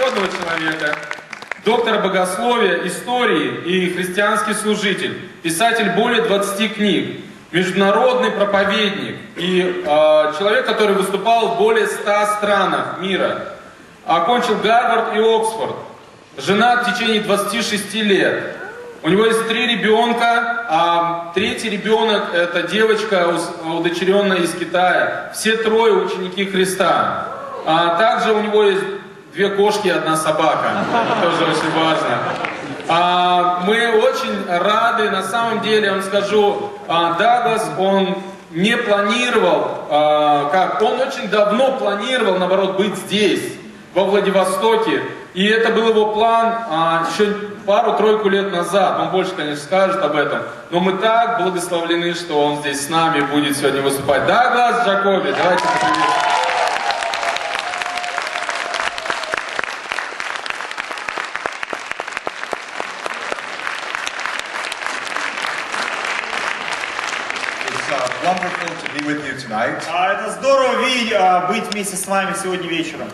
превосходного человека, доктора богословия, истории и христианский служитель, писатель более 20 книг, международный проповедник и человек, который выступал в более 100 странах мира, окончил Гарвард и Оксфорд, женат в течение 26 лет. У него есть 3 ребенка, а 3-й ребенок это девочка, удочеренная из Китая. Все 3 ученики Христа. А также у него есть 2 кошки и 1 собака. Это тоже очень важно. Мы очень рады, на самом деле, я вам скажу, Даглос, он не планировал, он очень давно планировал, наоборот, быть здесь, во Владивостоке. И это был его план еще пару-тройку лет назад. Он больше, конечно, скажет об этом. Но мы так благословлены, что он здесь с нами будет сегодня выступать. Даглос Джакоби, давайте поприветствуем. Wonderful to be with you tonight. Это здорово быть вместе с вами сегодня вечером.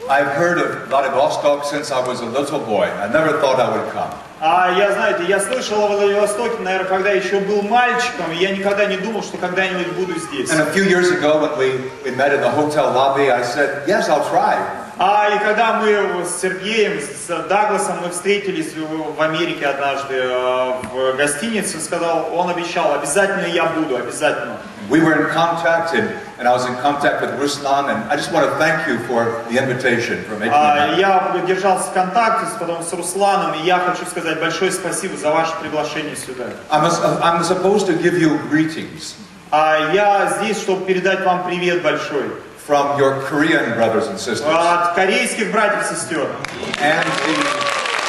I've heard of Vladivostok since I was a little boy. I never thought I would come. Я слышал о Владивостоке, наверное, когда еще был мальчиком, и я никогда не думал, что когда-нибудь буду здесь. And a few years ago, when we met in the hotel lobby, I said, "Yes, I'll try." И когда мы с Сергеем, с Даглосом, мы встретились в Америке однажды в гостинице, он обещал, обязательно я буду, обязательно. We were in contact, and I was in contact with Ruslan, and I just want to thank you for the invitation, for making it. Я держался в контакте потом с Русланом, и я хочу сказать большое спасибо за ваше приглашение сюда. I'm supposed to give you greetings. Я здесь, чтобы передать вам привет большой. From your Korean brothers and sisters. От корейских братьев и сестер. And the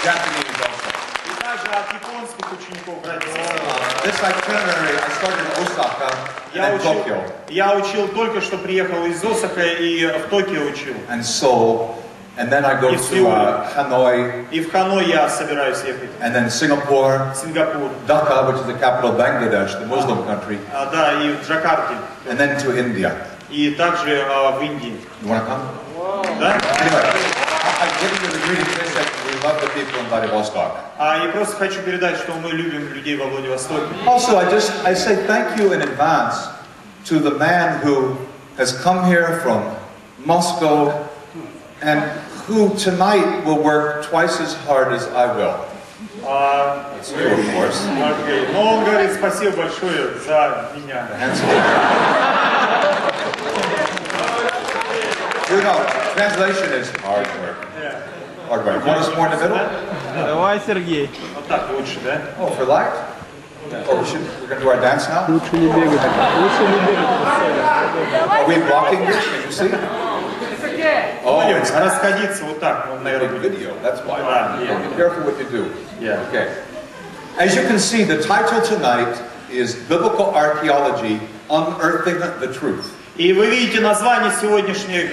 Japanese also. И также от японских учеников братьев и сестер. This itinerary, I started in Osaka and Tokyo. Я учил только что приехал из Осака и в Токио учил. And Seoul, and then I go to Hanoi. И в Ханой я собираюсь ехать. And then Singapore. Сингапур. Dhaka, which is the capital of Bangladesh, the Muslim country. Да, и в Джакарте. And then to India. И также в Индии. You want to come? Да? Anyway, I'm giving you the greetings. They said we love the people in Vladivostok. Я просто хочу передать, что мы любим людей во Владивостоке. Also, I say thank you in advance to the man who has come here from Moscow and who tonight will work twice as hard as I will. That's you, of course. Но он говорит спасибо большое за меня. You know, translation is hard work. Hard work. You want us more in the middle? Давай, Сергей. Вот так лучше, да? Oh, for light? Oh, we're going to do our dance now? Лучше не бегать. Лучше не бегать. Are we blocking this? Can you see? Oh, it's расходиться вот так, наверное. Video. That's why. Yeah. Be careful what you do. Yeah. Okay. As you can see, the title tonight is Biblical Archaeology: Unearthing the Truth. И вы видите название сегодняшней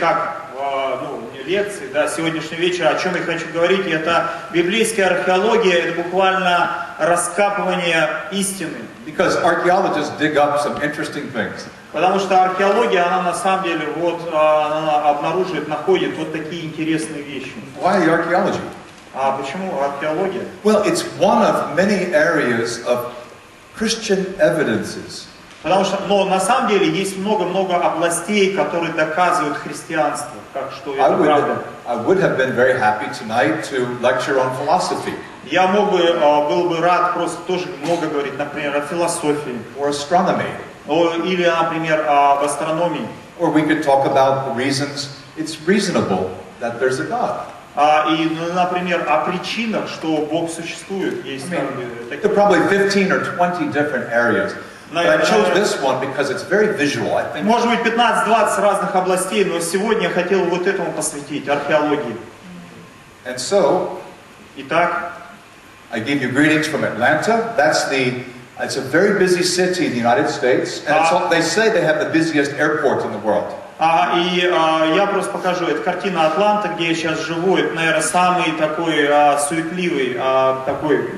лекции, да, сегодняшнего вечера, о чем я хочу говорить, это библейская археология, это буквально раскапывание истины. Because archaeologists dig up some interesting things. Потому что археология, она на самом деле она обнаруживает, находит вот такие интересные вещи. Why archaeology? Почему археология? Well, it's one of many areas of Christian evidences. Потому что, на самом деле есть много-много областей, которые доказывают христианство, как что это правда. I would have been very happy tonight to lecture on philosophy. Я был бы рад просто тоже много говорить, например, о философии. Or astronomy. Или, например, об астрономии. Or we could talk about the reasons it's reasonable that there's a God. И, например, о причинах, что Бог существует. Есть there are probably 15 or 20 different areas. But I chose this one because it's very visual, I think. Может быть, 15-20 разных областей, но сегодня я хотел вот этому посвятить, археологии. And so, итак, I give you greetings from Atlanta. It's a very busy city in the United States, and they say they have the busiest airport in the world. И я просто покажу, это картина Атланта, где я сейчас живу, это, наверное, самый такой суетливый такой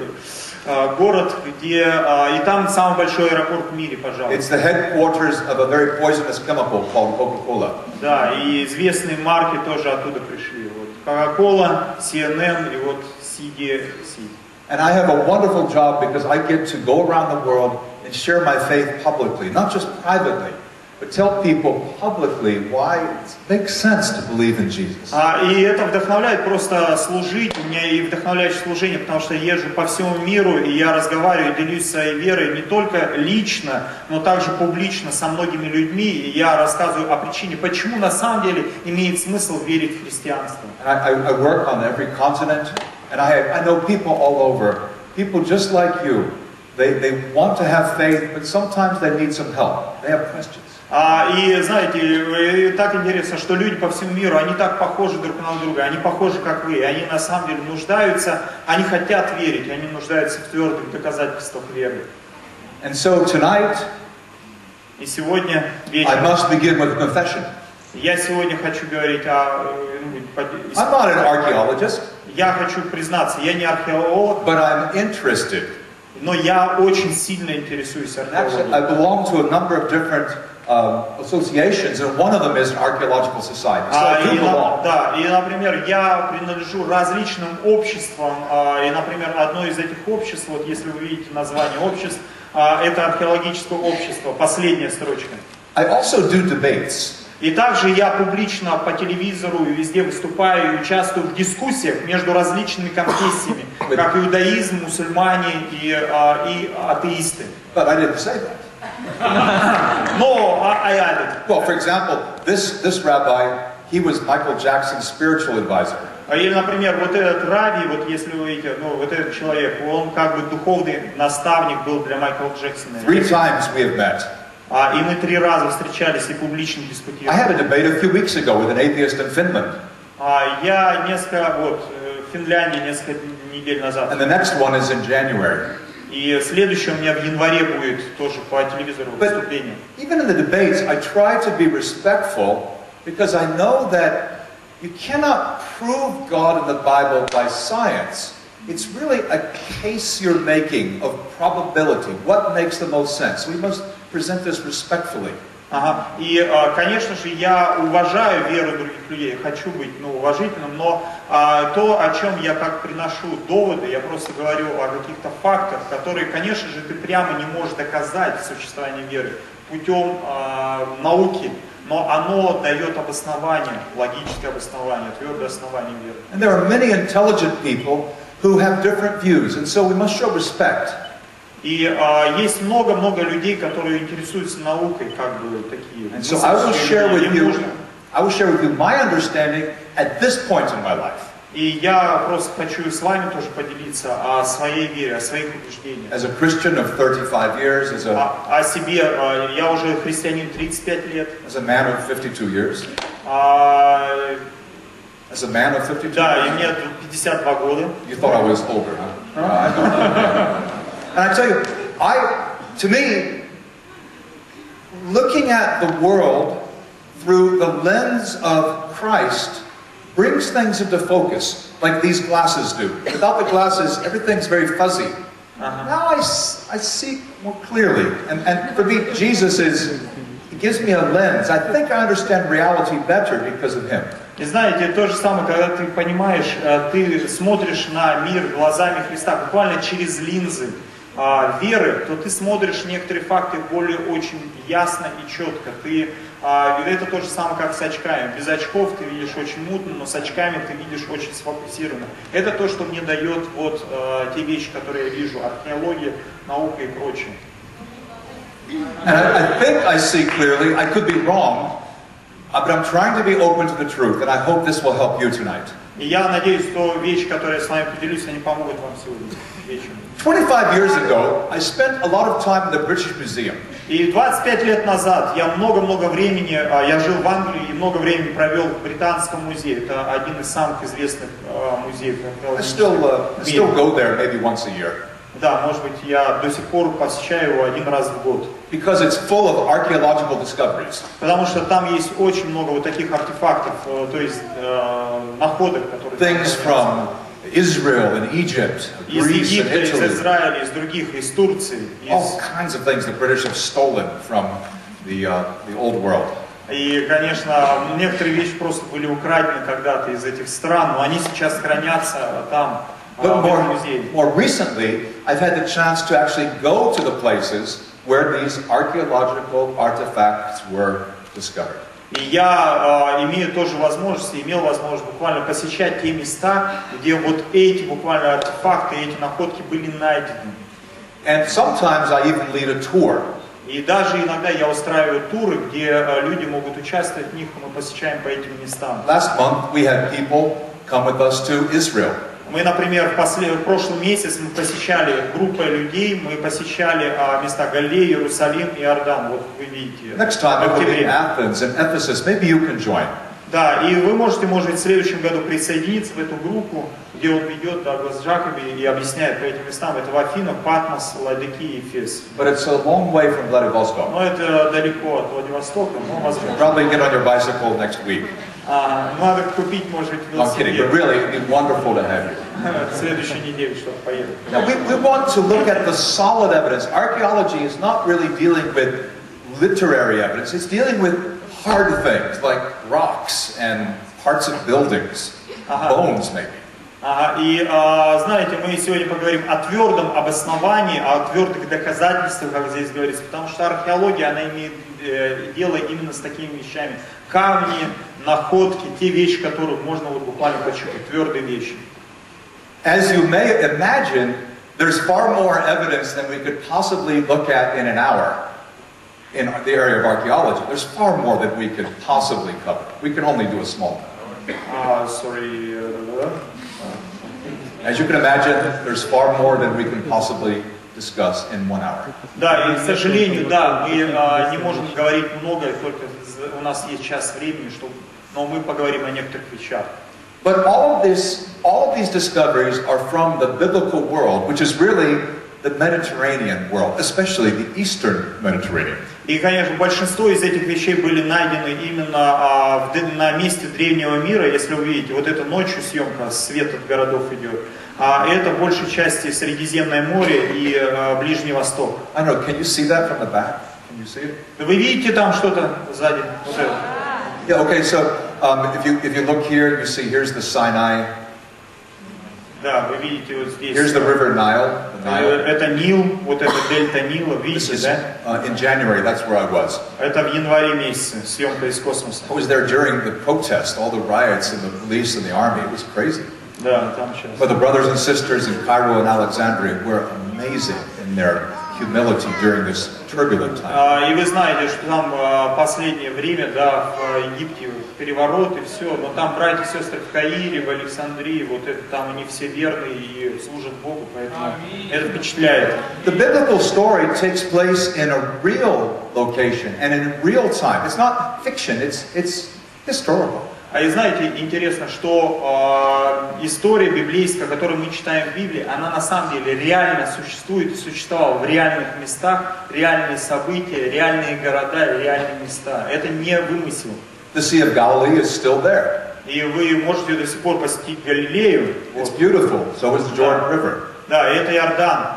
город, где и там самый большой аэропорт в мире, пожалуй. It's the headquarters of a very poisonous chemical called Coca-Cola. Да, и известные марки тоже оттуда пришли. Вот. Coca-Cola, CNN и вот CDC. And I have a wonderful job because I get to go around the world and share my faith publicly, not just privately, but tell people publicly why it makes sense to believe in Jesus. И это вдохновляет просто служить, у меня и вдохновляющее служение, потому что я езжу по всему миру, и я разговариваю, делюсь своей верой не только лично, но также публично со многими людьми, и я рассказываю о причине, почему на самом деле имеет смысл верить в христианство. I work on every continent, and I know people all over, people just like you. They want to have faith, but sometimes they need some help. They have questions. И знаете, так интересно, что люди по всему миру, они так похожи друг на друга, они похожи как вы, они на самом деле нуждаются, они хотят верить, они нуждаются в твердых доказательствах веры. And so tonight, И сегодня I вечером, must begin with a confession. я сегодня хочу говорить о... I'm not an archaeologist, Я хочу признаться, я не археолог, but I'm interested. но я очень сильно интересуюсь Actually, I археологией. belong to a number of different associations, and one of them is an archaeological society. So I do belong. Да, и, например, я принадлежу различным обществам, и, например, одно из этих обществ, вот если вы видите название обществ, это археологическое общество, последняя строчка. I also do debates. И также я публично по телевизору и везде выступаю и участвую в дискуссиях между различными конфессиями, как иудаизм, мусульмане и атеисты. But I didn't say that. Но I added. Well, for example, this rabbi, he was Michael Jackson's spiritual advisor. Или, например, вот этот раби, вот если вы видите, ну, вот этот человек, он как бы духовный наставник был для Майкла Джексона. 3 times we have met. И мы 3 раза встречались и публично I дискутировали. had a debate a few weeks ago with an atheist in Finland. Я несколько, вот, в Финляндии несколько недель назад. And the next one is in January. И следующее у меня в январе будет тоже по телевизору выступление. Even in the debates, I try to be respectful because I know that you cannot prove God in the Bible by science. It's really a case you're making of probability. What makes the most sense? We must present this respectfully. И, конечно же, я уважаю веру других людей, хочу быть уважительным, но то, о чем я как приношу доводы, я просто говорю о каких-то фактах, которые, конечно же, ты прямо не можешь доказать существование веры путем науки, но оно дает обоснование, логическое обоснование, твердое основание веры. And there are many intelligent people who have different views, and so we must show respect. И есть много-много людей, которые интересуются наукой, как бы такие. And so I will share with you my understanding at this point in my life. И я просто хочу с вами тоже поделиться о своей вере, о своих убеждениях. As a Christian of 35 years, О себе, я уже христианин 35 лет. as a man of 52 years, as a man of 52 Да, years. и мне 52 года. You thought I was older, huh? And I tell you, to me, looking at the world through the lens of Christ brings things into focus, like these glasses do. Without the glasses, everything's very fuzzy. Now I see more clearly. And for me, Jesus he gives me a lens. I think I understand reality better because of him. И знаете, то же самое, когда ты понимаешь, ты смотришь на мир глазами Христа, буквально через линзы веры, то ты смотришь некоторые факты более очень ясно и четко. Это то же самое, как с очками. Без очков ты видишь очень мутно, но с очками ты видишь очень сфокусированно. Это то, что мне дает вот те вещи, которые я вижу, археология, наука и прочее. And I think I see clearly. I could be wrong, but I'm trying to be open to the truth, and I hope this will help you tonight. И я надеюсь, что вещи, которые я с вами поделюсь, они помогут вам сегодня вечером. 25 years ago, I spent a lot of time in the British Museum. И 25 лет назад я много-много времени, я жил в Англии и много времени провел в Британском музее. Это один из самых известных музеев. I still go there maybe once a year. Да, может быть, я до сих пор посещаю его 1 раз в год. Because it's full of archaeological discoveries. Потому что там есть очень много вот таких артефактов, то есть находок, которые... Things from Israel and Egypt, из Greece and Египта, из Italy. Израиля, из других, из Турции. All kinds of things the British have stolen from the old world. И, конечно, некоторые вещи просто были украдены когда-то из этих стран, но они сейчас хранятся там, в этом музее. More recently, I've had the chance to actually go to the places where these archaeological artifacts were discovered. И я имею тоже возможность, имел возможность буквально посещать те места, где вот эти буквально артефакты, эти находки были найдены. And sometimes I even lead a tour. И даже иногда я устраиваю туры, где люди могут участвовать в них, и мы посещаем по этим местам. Last month we had people come with us to Israel. Мы, например, в прошлый месяц мы посещали группой людей, мы посещали места Галилеи, Иерусалим и Иордан. Вот вы видите. Next time it will be Athens and Ephesus. Maybe you can join. Да, и вы можете, может быть, в следующем году присоединиться в эту группу, где он ведет Даглос Джакоби и объясняет по этим местам. Это в Афинах, Патмос, Ладикия и Эфес. But it's a long way from Vladivostok. Но это далеко от Владивостока, но возможно. Probably get on your bicycle next week. Надо купить, может быть, I'm kidding, but really it'd be wonderful to have you. в следующей неделе, чтобы поехать. Now we want to look at the solid evidence. Archaeology is not really dealing with literary evidence. It's dealing with hard things like rocks and parts of buildings, bones maybe. И знаете, мы сегодня поговорим о твердом обосновании, о твердых доказательствах, как здесь говорится, потому что археология, она имеет дело именно с такими вещами. Камни, находки, те вещи, которых можно вот буквально пощупать, твердые вещи. As you may imagine, there's far more evidence than we could possibly look at in an hour in the area of archaeology. There's far more than we could possibly cover. We can only do a small amount. As you can imagine, there's far more than we can possibly discuss in 1 hour. Да, и, к сожалению, да, мы не можем говорить много, только у нас есть час времени, но мы поговорим о некоторых вещах. But all of these discoveries are from the biblical world, which is really the Mediterranean world, especially the Eastern Mediterranean. И, конечно, большинство из этих вещей были найдены именно на месте древнего мира. Если вы видите, вот это ночью съемка, свет от городов идет. Это в большей части Средиземное море и Ближний Восток. I don't know, can you see that from the back? Can you see it? Вы видите там что-то сзади? Вот это. Yeah, okay, so if you look here, you see here's the Sinai. Да, вы видите вот здесь. Here's the river Nile. Это Нил, вот это дельта Нила, видите, да? In January, that's where I was. Это в январе месяце, съемка из космоса. I was there during the protest, all the riots and the police and the army. It was crazy. Да, там сейчас. But the brothers and sisters in Cairo and Alexandria were amazing in their humility during this turbulent time. И вы знаете, что там последнее время, да, в Египте переворот и все, но там братья и сестры в Каире, в Александрии, вот это там они все верные и служат Богу, поэтому это впечатляет. The biblical story takes place in a real location and in real time. It's not fiction, it's historical. И знаете, интересно, что история библейская, которую мы читаем в Библии, она на самом деле реально существует и существовала в реальных местах, реальные события, реальные города, реальные места. Это не вымысел. The Sea of Galilee is still there. И вы можете до сих пор посетить Галилею. It's beautiful. So is the Jordan River. Да, это Иордан.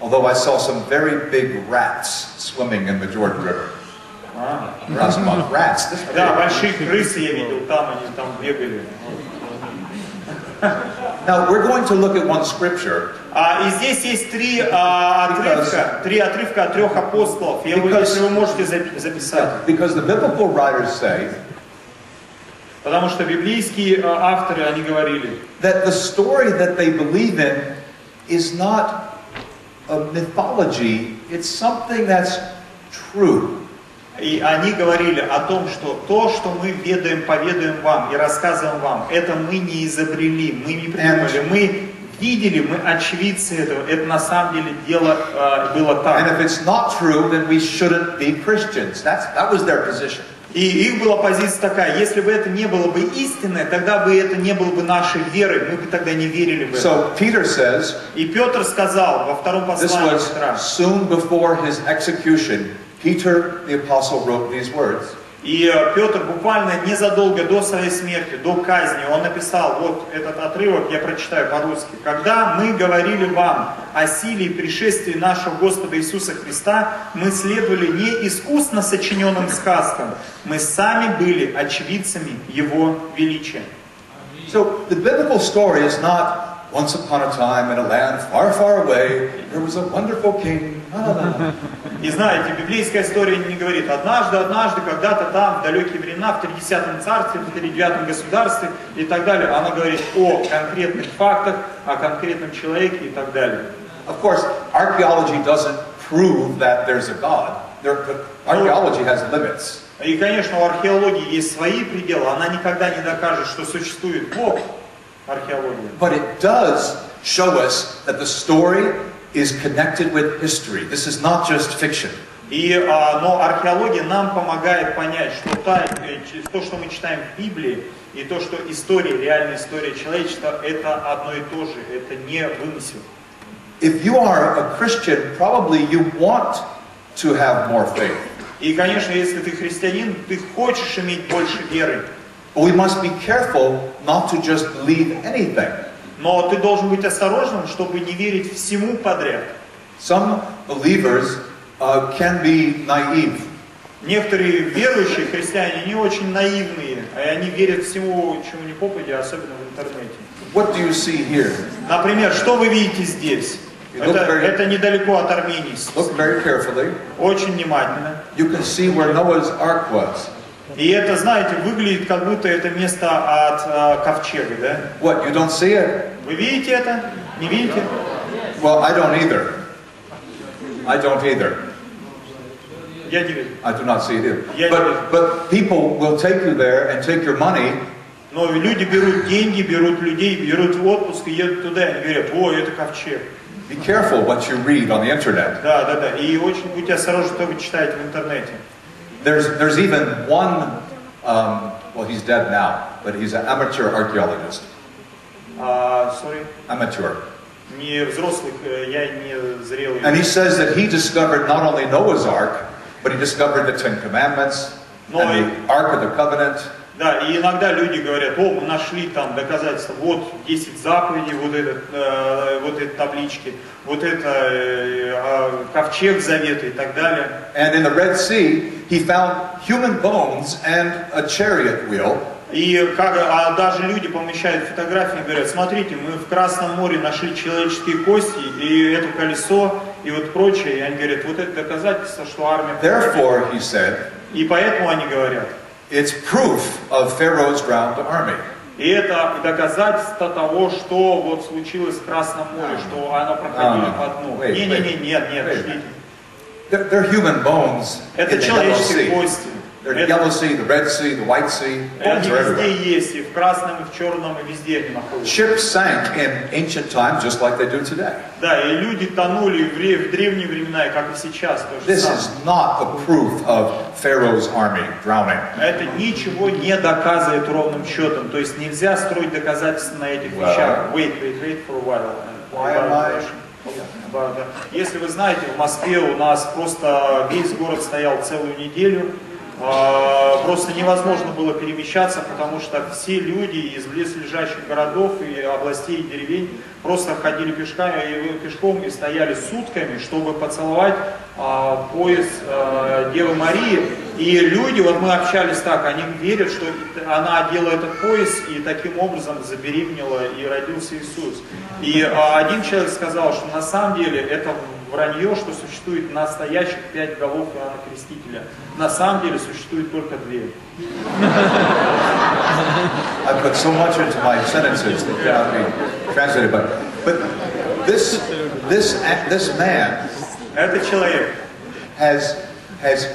Although I saw some very big rats swimming in the Jordan River. Rats. Да, большие крысы я видел, там они там бегали. Now we're going to look at one scripture. И здесь есть три отрывка от трех апостолов. Если вы можете записать. Because the biblical writers say, потому что библейские авторы, они говорили, that the story that they believe in is not a mythology, it's something that's true. И они говорили о том, что то, что мы поведаем вам и рассказываем вам, это мы не изобрели, мы не придумали, мы видели, мы очевидцы этого. Это на самом деле дело было так. And if it's not true, then we shouldn't be Christians. That was their position. И их была позиция такая: если бы это не было бы истинное, тогда бы это не было бы нашей верой, мы бы тогда не верили в это. So Peter says, и Петр сказал во втором послании Петра, soon before his execution, Peter the apostle wrote these words. И Петр буквально незадолго до своей смерти, до казни, он написал, вот этот отрывок, я прочитаю по-русски. «Когда мы говорили вам о силе и пришествии нашего Господа Иисуса Христа, мы следовали не искусно сочиненным сказкам, мы сами были очевидцами Его величия». So the biblical story is not once upon a time in a land far, far away, there was a wonderful king. И знаете, библейская история не говорит однажды, когда-то там, в далекие времена, в 30-м царстве, в 39-м государстве и так далее. Она говорит о конкретных фактах, о конкретном человеке и так далее. Of course, archaeology doesn't prove that there's a God. Archaeology has limits. И, конечно, у археологии есть свои пределы. Она никогда не докажет, что существует Бог. Археология. But it does show us that the story is connected with history. This is not just fiction. Но археология нам помогает понять, что то, что мы читаем в Библии, и то, что история, реальная история человечества, это одно и то же, это не вымысел. If you are a Christian, probably you want to have more faith. И, конечно, если ты христианин, ты хочешь иметь больше веры. But we must be careful not to just believe anything. Но ты должен быть осторожным, чтобы не верить всему подряд. Some believers can be naive. Некоторые верующие христиане, они очень наивные, и они верят всему, чему не попадя, особенно в интернете. What do you see here? Например, что вы видите здесь? Это недалеко от Армении. Look very carefully. Очень внимательно. You can see where Noah's Ark was. И это, знаете, выглядит, как будто это место от ковчега, да? What, you don't see it? Вы видите это? Не видите? Well, I don't either. I don't either. Я не вижу. I do not see it either. Я не вижу. But people will take you there and take your money. Но люди берут деньги, берут людей, берут в отпуск и едут туда, и они говорят, о, это ковчег. Be careful what you read on the internet. Да. И очень будьте осторожны, что вы читаете в интернете. There's even one, well, he's dead now, but he's an amateur archaeologist. Sorry? Amateur. Не взрослых, я не зрелый. And he says that he discovered not only Noah's Ark, but he discovered the Ten Commandments and the Ark of the Covenant. Да, и иногда люди говорят, о, мы нашли там доказательства, вот 10 заповедей, вот эти таблички, вот это ковчег завета и так далее. And in the Red Sea, he found human bones and a chariot wheel. И даже люди помещают фотографии и говорят, смотрите, мы в Красном море нашли человеческие кости, и это колесо, и вот прочее. И они говорят, вот это доказательство, что армия... Therefore, he said, и поэтому они говорят, it's proof of Pharaoh's drowned army. и это доказательство того, что вот случилось в Красном море, что оно проходило по дну. Нет, ждите. They're human bones in Это the Yellow человеческие Sea. кости. The Yellow Sea, the Red Sea, the White Sea, bones Они are everywhere. везде есть, и в красном, и в черном, и везде они находятся. Ships sank in ancient times just like they do today. Да, и люди тонули в древние времена, и как и сейчас. То же This самое. is not a proof of Pharaoh's army drowning. Это ничего не доказывает ровным счетом. То есть нельзя строить доказательства на этих вещах. Wait for a while. Why am I? Да. Если вы знаете, в Москве у нас просто весь город стоял целую неделю. Просто невозможно было перемещаться, потому что все люди из близлежащих городов и областей, и деревень просто ходили пешком и стояли сутками, чтобы поцеловать пояс Девы Марии. И люди, вот мы общались так, они верят, что она одела этот пояс и таким образом забеременела и родился Иисус. И один человек сказал, что на самом деле это вранье, что существует настоящих 5 голов Иоанна Крестителя. На самом деле существует только 2. I put so much into my sentences that cannot be translated, but this man Этот человек has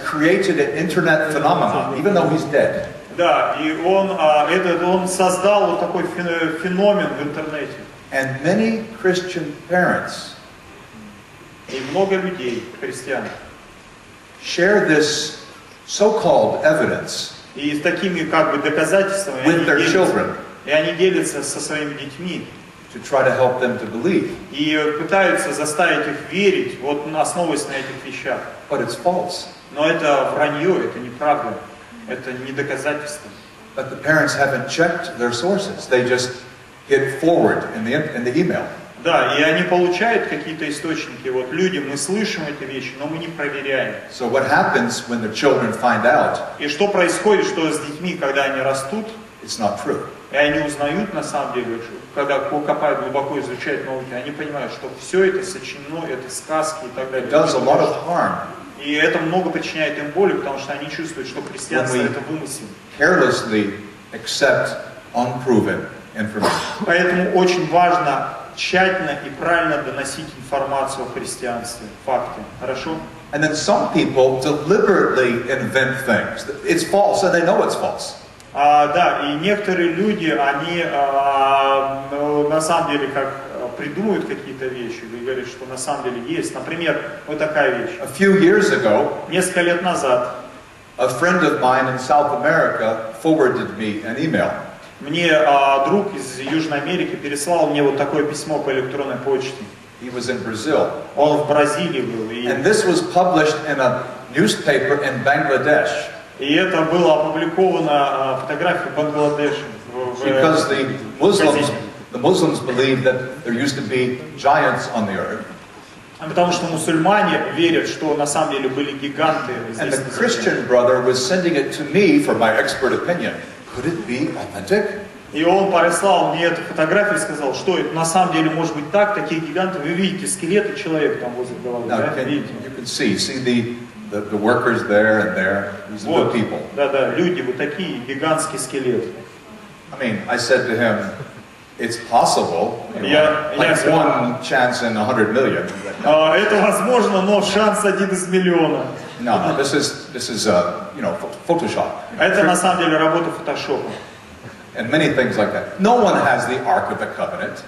created an internet phenomenon, even though he's dead. Да, и он создал вот такой феномен в интернете. And many Christian parents И много людей, христиан, share this so-called evidence и с такими как бы доказательствами with their children они делятся со своими детьми. to try to help them to believe. И пытаются заставить их верить, вот основываясь на этих вещах. But it's false. Но это вранье, это неправда. Это не доказательство. But the parents haven't checked their sources. They just hit forward in the email. Да, и они получают какие-то источники. Вот люди, мы слышим эти вещи, но мы не проверяем. So what happens when the children find out? И что происходит, что с детьми, когда они растут, It's not true. и они узнают на самом деле, когда копают, глубоко изучают науки, они понимают, что все это сочинено, это сказки и так далее. It does a lot of harm. И это много причиняет им боли, потому что они чувствуют, что христианство это вымысел. Carelessly accept unproven information. Поэтому очень важно тщательно и правильно доносить информацию о христианстве, факты. Хорошо? And then some people deliberately invent things. It's false and they know it's false. Да, и некоторые люди, они на самом деле как придумывают какие-то вещи, или говорят, что на самом деле есть. Например, вот такая вещь. A few years ago, Несколько лет назад a friend of mine in South America forwarded me an email. мне друг из Южной Америки переслал мне вот такое письмо по электронной почте. He was in Brazil. Он в Бразилии был. And this was published in a newspaper in Bangladesh. И это было опубликовано фотография Бангладеша. Because the Muslims believe that there used to be giants on the earth. Потому что мусульмане верят, что на самом деле были гиганты And здесь. the Christian brother was sending it to me for my expert opinion. Could it be authentic? И он прислал мне эту фотографию и сказал, что это на самом деле может быть так, такие гиганты, вы видите скелеты человека там возле головы, Now, да? Видите? you can see the workers there and there. These are Вот, good people. да, люди, вот такие гигантские скелеты. I mean, I said to him, it's possible, like one chance in 100 million. Это возможно, но шанс 1 из миллиона. No, this is Photoshop. Это на самом деле работа фотошопа. And many things like that. No one has the Ark of the Covenant.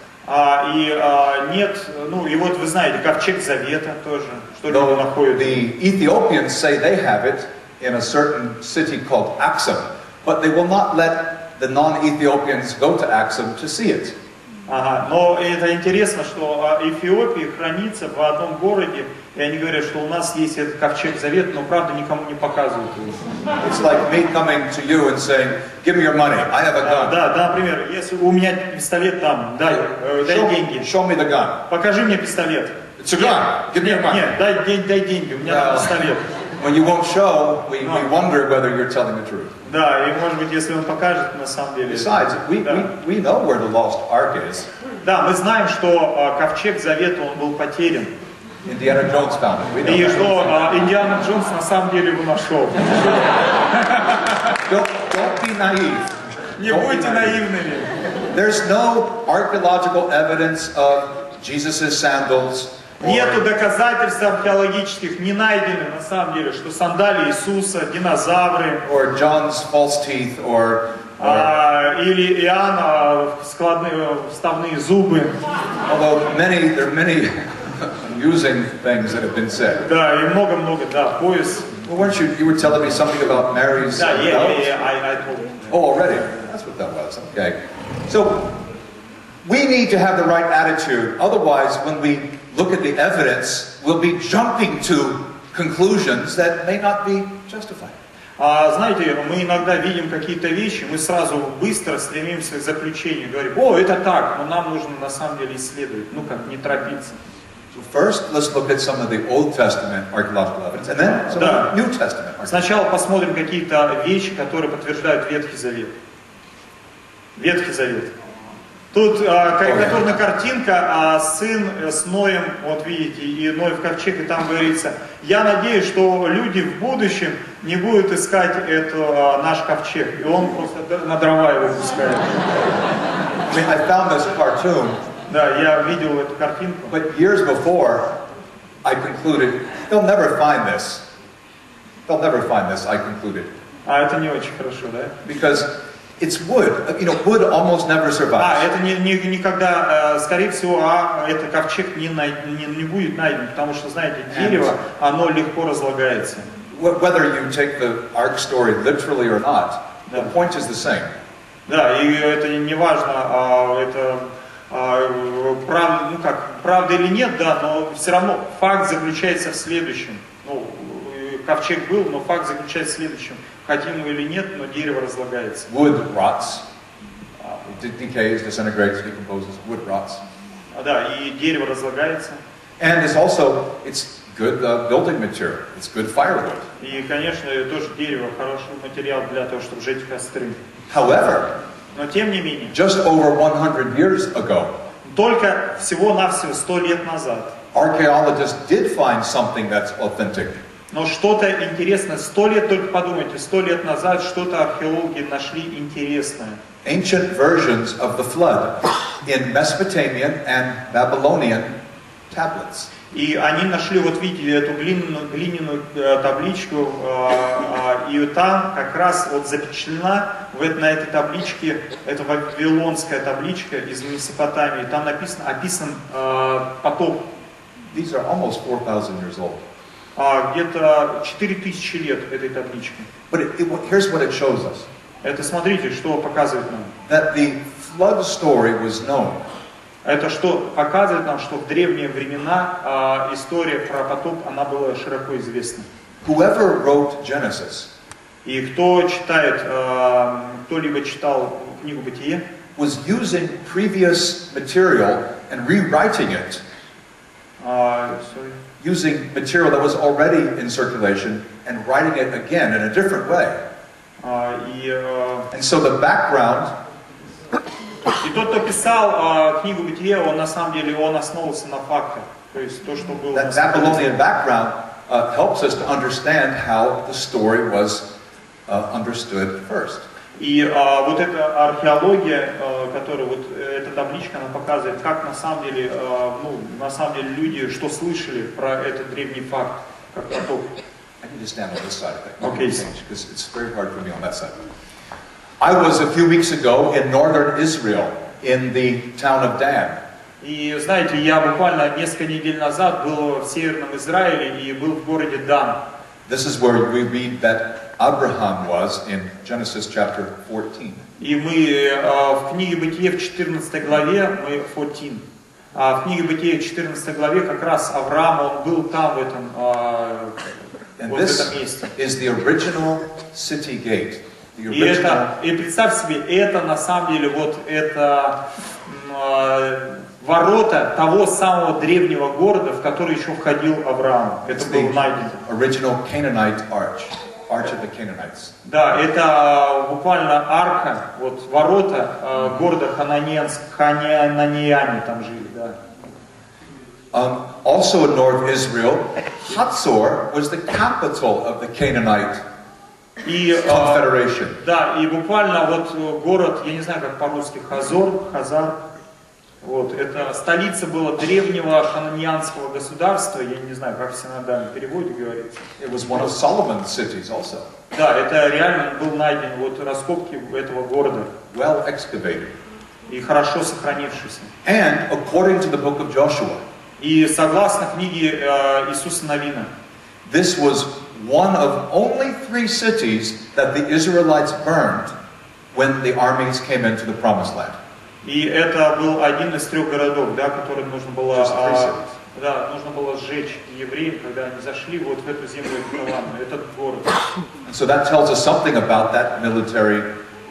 Нет, ну и вот вы знаете, ковчег Завета тоже, что люди Though находят. the Ethiopians say they have it in a certain city called Axum, but they will not let the non-Ethiopians go to Axum to see it. Но это интересно, что в Эфиопии хранится в одном городе, и они говорят, что у нас есть этот ковчег Завета, но правда никому не показывают его. It's like me coming to you and saying, "Give me your money. I have a gun." Да, например, если у меня пистолет там, дай деньги. Show me the gun. Покажи мне пистолет. It's a gun. Give me your money. Нет, дай деньги, у меня там пистолет. When you won't show, we wonder whether you're telling the truth. Да, и может быть, если он покажет, на самом деле. Besides, we know where the lost ark is. Да, мы знаем, что ковчег Завета, он был потерян. Indiana Jones found it. We know И that. что Индиана Джонс на самом деле его нашел. Don't be naive. Не будьте наивными. There's no archaeological evidence of Jesus' sandals. Нету доказательств археологических, не найдены на самом деле, что сандалии Иисуса, динозавры, Or John's false teeth, or или Иоанна вставные зубы. although there are many amusing things that have been said. Да, и много-много, да, пояс. Well, weren't you were telling me something about Mary's Да, belt? I told you. Oh, already. That's what that was. Okay. So we need to have the right attitude. Otherwise, when we look at the evidence, we'll be jumping to conclusions that may not be justified. Знаете, мы иногда видим какие-то вещи, мы сразу быстро стремимся к заключению, говорим, о, это так, но нам нужно на самом деле исследовать, ну как, не торопиться. So first, let's look at some of the Old Testament archaeological evidence, and then some of the New Testament. Сначала посмотрим какие-то вещи, которые подтверждают Ветхий Завет. Ветхий Завет. Тут карикатурная картинка, сын с Ноем, вот видите, и Ной в ковчег, и там говорится, я надеюсь, что люди в будущем не будут искать наш ковчег, и он просто на дрова его пускает. I mean, I found this cartoon, Да, я видел эту картинку. but years before, I concluded, they'll never find this. They'll never find this, I concluded. Это не очень хорошо, да? Because it's wood. You know, wood almost never survives. Это никогда, скорее всего, этот ковчег не будет найден, потому что, знаете, дерево, оно легко разлагается. Whether you take the ark story literally or not, the point is the same. Да, и это не важно, это правда или нет, да, но все равно факт заключается в следующем. Ну, ковчег был, но факт заключается в следующем. хотим мы или нет, но дерево разлагается. Wood rots. It decays, disintegrates, decomposes. Wood rots. Да, и дерево разлагается. And it's good building material. It's good firewood. И, конечно, тоже дерево хороший материал для того, чтобы сжечь костры. However, Но тем не менее, just over 100 years ago, только всего-навсего 100 лет назад, archaeologists did find something that's authentic. но что-то интересное, 100 лет, только подумайте, 100 лет назад что-то археологи нашли интересное. Ancient versions of the flood in Mesopotamian and Babylonian tablets. И они нашли, вот видели эту глиняную табличку, и там как раз вот запечатлена на этой табличке, это вавилонская табличка из Месопотамии, там описан потоп. These are almost 4,000 years old. Где-то 4000 лет этой таблички. But here's what it shows us. Это смотрите, что показывает нам. That the flood story was known. Это что показывает нам, что в древние времена история про потоп, она была широко известна. Whoever wrote Genesis, и кто читает, кто-либо читал книгу Бытие, was using previous material and rewriting it. Using material that was already in circulation and writing it again in a different way. And so the background. И тот, кто писал книгу Бытие, он на самом деле основывался на фактах, то есть то, что было. That Babylonian background helps us to understand how the story was understood first. И вот эта археология, которая вот эта табличка, она показывает, как на самом деле люди что слышали про этот древний факт, как потоп. I need to stand on this side. Okay. Because it's very hard for me on that side. I was a few weeks ago in northern Israel, in the town of Dan. И знаете, я буквально несколько недель назад был в северном Израиле и был в городе Дан. This is where we read that Abraham was in Genesis chapter 14. И мы в книге Бытие в 14 главе, в книге Бытие в 14 главе как раз Авраам, он был там, в этом, And вот в этом месте. Is the original city gate. И представь себе, это на самом деле вот это ворота того самого древнего города, в который еще входил Авраам. Это был найден. Original Canaanite arch of the Canaanites. Да, это буквально арка, вот ворота города Хананяне там жили, да. Also in North Israel, Hatzor was the capital of the Canaanite Confederation. Да, и буквально вот город, я не знаю как по-русски, Хазар, вот, это столица была древнего хананианского государства, я не знаю, как в синодальном переводе говорится. It was one of Solomon's cities also. Да, это реально был найден, вот раскопки этого города. Well excavated. И хорошо сохранившийся. And according to the book of Joshua. И согласно книге Иисуса Навина. This was one of only 3 cities that the Israelites burned when the armies came into the promised land. И это был один из 3 городов, да, который нужно было сжечь евреям, когда они зашли вот в эту землю обетованную, этот город. And so that tells us something about that military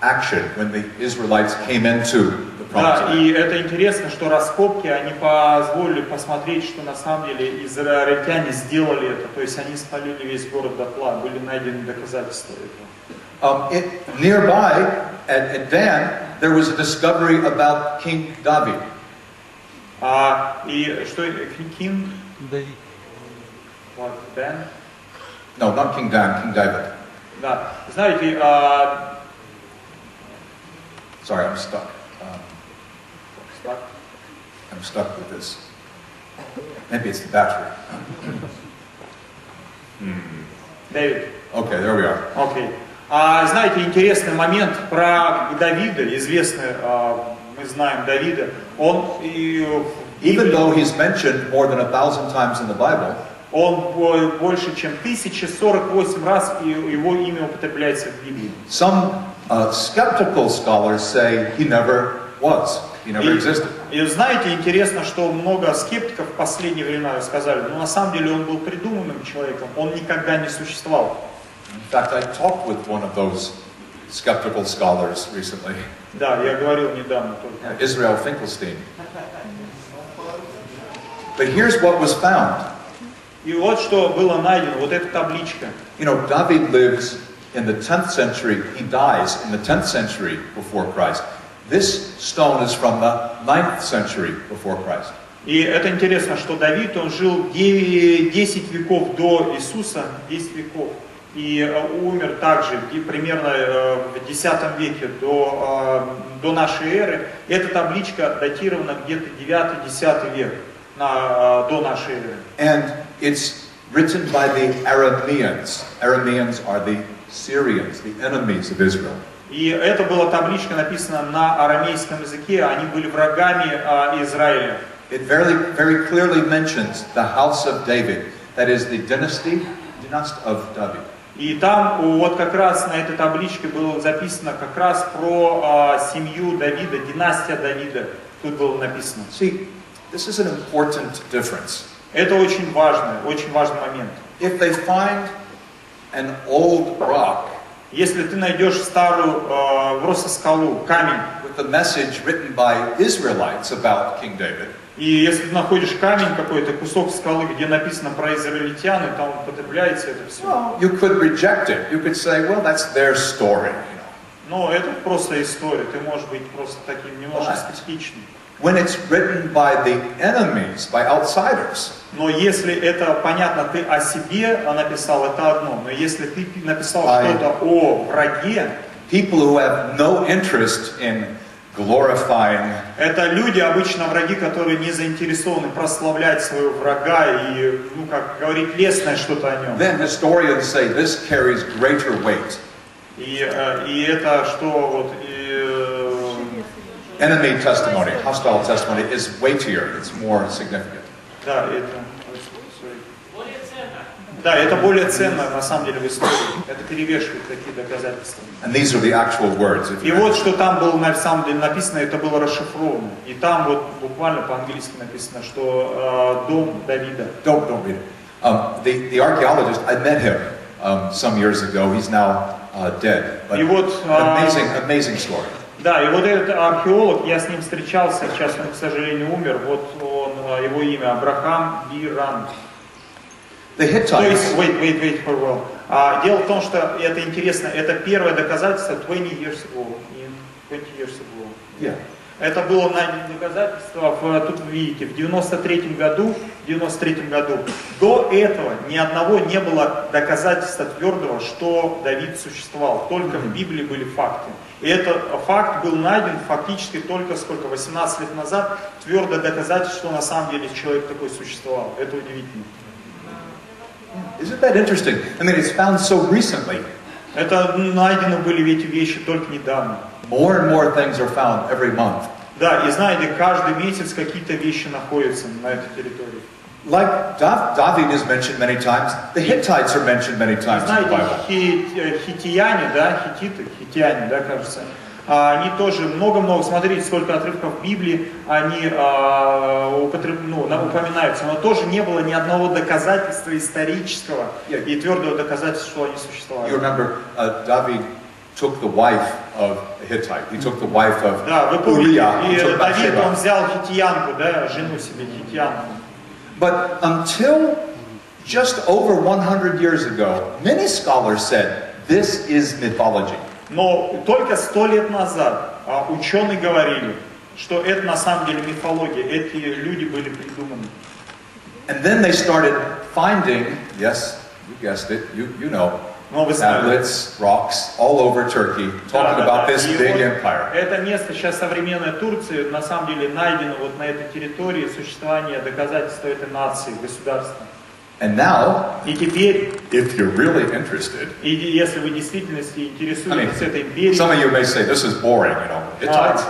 action when the Israelites came into the promised land. Да, и это интересно, что раскопки, они позволили посмотреть, что на самом деле израильтяне сделали это, то есть они спалили весь город дотла, были найдены доказательства этого. Nearby, at Dan, there was a discovery about King David. И что, King? Давид. What, Dan? No, not King Dan, King David. Да, знаете, Sorry, I'm stuck. Stuck? I'm stuck with this. Maybe it's the battery. Дэвид. Okay, there we are. Окей. Знаете, интересный момент про Давида, известный, мы знаем Давида, он Even though he's mentioned more than 1,000 times in the Bible, он больше чем 1048 раз его имя употребляется в Библии. Some skeptical scholars say he never was. He never existed. И знаете, интересно, что много скептиков в последние времена сказали, но на самом деле он был придуманным человеком, он никогда не существовал. In fact, I talked with one of those skeptical scholars recently, Да, я говорил недавно только. Israel Finkelstein. But here's what was found. И вот что было найдено, вот эта табличка. You know, David lives in the 10th century. He dies in the 10th century before Christ. This stone is from the 9th century before Christ. И это интересно, что Давид, он жил 10 веков до Иисуса, 10 веков. И умер также примерно в X веке до нашей эры. Эта табличка датирована где-то 9-10 век до нашей эры. And it's written by the Arameans. Arameans are the Syrians, the enemies of Israel. И это была табличка, написана на арамейском языке, они были врагами Израиля. It very clearly mentions the house of David, that is the dynasty of David. И там вот как раз на этой табличке было записано как раз про семью Давида, династия Давида. Тут было написано. See, this is an important difference. Это очень важный момент. If they find an old rock, если ты найдешь старую просто скалу, камень, with a message written by Israelites about King David, и если ты находишь камень какой-то, кусок скалы, где написано про израильтян, и там употребляется это все. Well, you could reject it. You could say, well, that's their story. Но это просто история. Ты можешь быть просто таким немножко скептичным. When it's written by the enemies, by outsiders, но если это понятно, ты о себе написал, это одно. Но если ты написал что-то о враге, people who have no interest in glorifying, это люди, обычно враги, которые не заинтересованы прославлять своего врага и, ну, как говорить лестное что-то о нем. Then historians say this carries greater weight. И это что вот enemy testimony, hostile testimony is weightier, it's more significant. Да, это более ценно на самом деле в истории. Это перевешивает такие доказательства. And these are the actual words. И вот что там было на самом деле написано, это было расшифровано. И там вот буквально по-английски написано, что дом Давида. Don't read it. The archaeologist, I met him some years ago. He's now dead. But и вот, amazing story. Да, и вот этот археолог, я с ним встречался, сейчас он, к сожалению, умер. Вот он, его имя Абрахам Биран. The Hittites. То есть, wait for well. Дело в том, что это интересно, это первое доказательство 20 years ago. Yeah. Это было доказательство, тут вы видите, в 93 году. До этого ни одного не было доказательства твердого, что Давид существовал. Только в Библии были факты. И этот факт был найден фактически только 18 лет назад. Твердое доказательство, что на самом деле человек такой существовал. Это удивительно. Isn't that interesting? I mean, it's found so recently. Это найдены были эти вещи только недавно. More and more things are found every month. Да, и знаете, каждый месяц какие-то вещи находятся на этой территории. Like David is mentioned many times, the Hittites are mentioned many times in the Bible. Знаете, хитияне, да, кажется, они тоже много-много, смотрите, сколько отрывков в Библии, они упоминаются, но тоже не было ни одного доказательства исторического и твердого доказательства, что они существовали. You remember, David took the wife of a Hittite. He took the wife of Uriah. И Давид, он взял хитиянку, да, жену себе, хитиянку. But until just over 100 years ago, many scholars said this is mythology. Но только 100 лет назад ученые говорили, что это на самом деле мифология, эти люди были придуманы. And then they started finding, yes, you guessed it, you know, tablets, rocks all over Turkey, talking about this big empire. Это место сейчас современной Турции, на самом деле найдено вот на этой территории существование доказательства этой нации, государства. And now, и теперь, if you're really interested, и если вы действительно интересуетесь этой империей, some of you may say this is boring, you know, Hittites.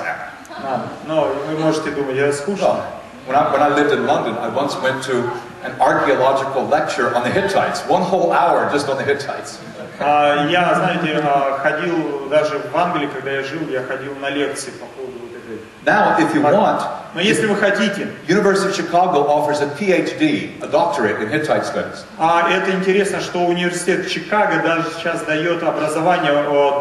Но вы можете думать, это скучно. When I lived in London, I once went to an archaeological lecture on the Hittites, 1 whole hour just on the Hittites. Я, знаете, ходил даже в Англии, когда я жил, я ходил на лекции по поводу вот этой Now, if you want, Но если вы хотите, University of Chicago offers a PhD, a doctorate in Hittite studies. это интересно, что университет Чикаго даже сейчас дает образование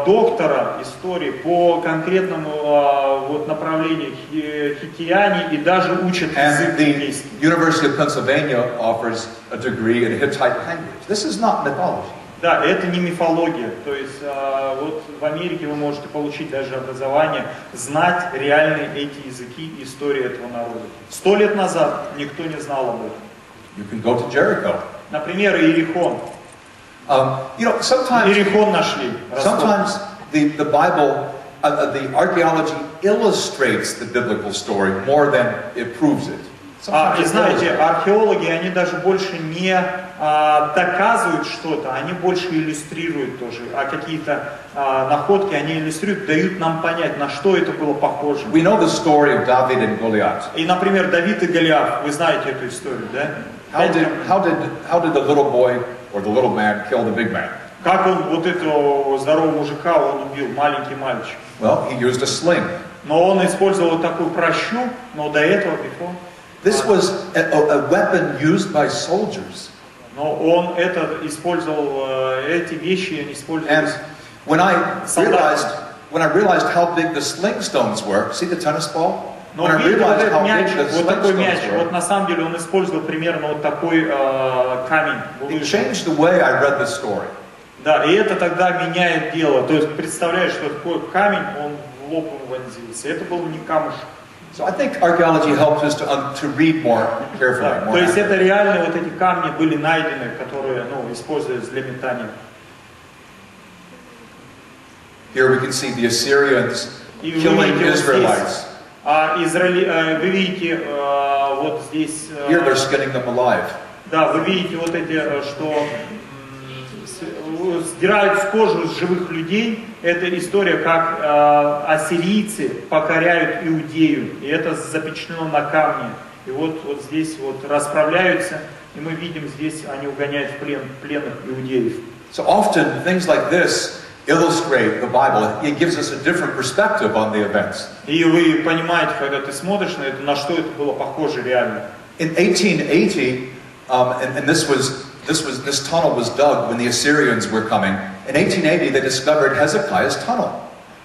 доктора истории по конкретному вот направлению хиттияне и даже учат язык And the хиттийский. University of Pennsylvania offers a degree in Hittite language. This is not mythology. Да, это не мифология. То есть вот в Америке вы можете получить даже образование, знать реальные эти языки, истории этого народа. 100 лет назад никто не знал об этом. You can go to Jericho. Например, Иерихон. Sometimes Иерихон нашли. Sometimes the Bible, the archaeology illustrates the biblical story more than it proves it. И знаете, археологи, они даже больше не доказывают что-то, они больше иллюстрируют тоже, а какие-то находки они иллюстрируют, дают нам понять, на что это было похоже. We know the story of David and Goliath. И, например, Давид и Голиаф, вы знаете эту историю, да? How did the little boy or the little man kill the big man? Как он вот этого здорового мужика он убил, маленький мальчик? Well, he used a sling. Но он использовал такую пращу, но до этого before. This was a weapon used by soldiers. Но он использовал эти вещи, они использовались. And when I realized how big the sling stones were, see the tennis ball? Но видите, вот этот мячик, вот такой мячик, вот на самом деле он использовал примерно вот такой камень. It changed the way I read the story. Да, и это тогда меняет дело. То есть представляешь, что такой камень, он в лоб ему вонзился. Это был не камушек. So I think archaeology helps us to read more carefully. Да, то есть это реально вот эти камни были найдены, которые использовались для метания. Here we can see the Assyrians killing Israelites. Вы видите вот здесь. Here they're skinning them alive. Да, вы видите вот эти, что сдирают с кожи с живых людей. Это история, как ассирийцы покоряют Иудею. И это запечатлено на камне. И вот здесь вот расправляются. И мы видим здесь, они угоняют в плен пленных иудеев. So often things like this illustrate the Bible. It gives us a different perspective on the events. И вы понимаете, когда ты смотришь на это, на что это было похоже реально. In 1880, and this tunnel was dug when the Assyrians were coming. In 1880, they discovered Hezekiah's tunnel.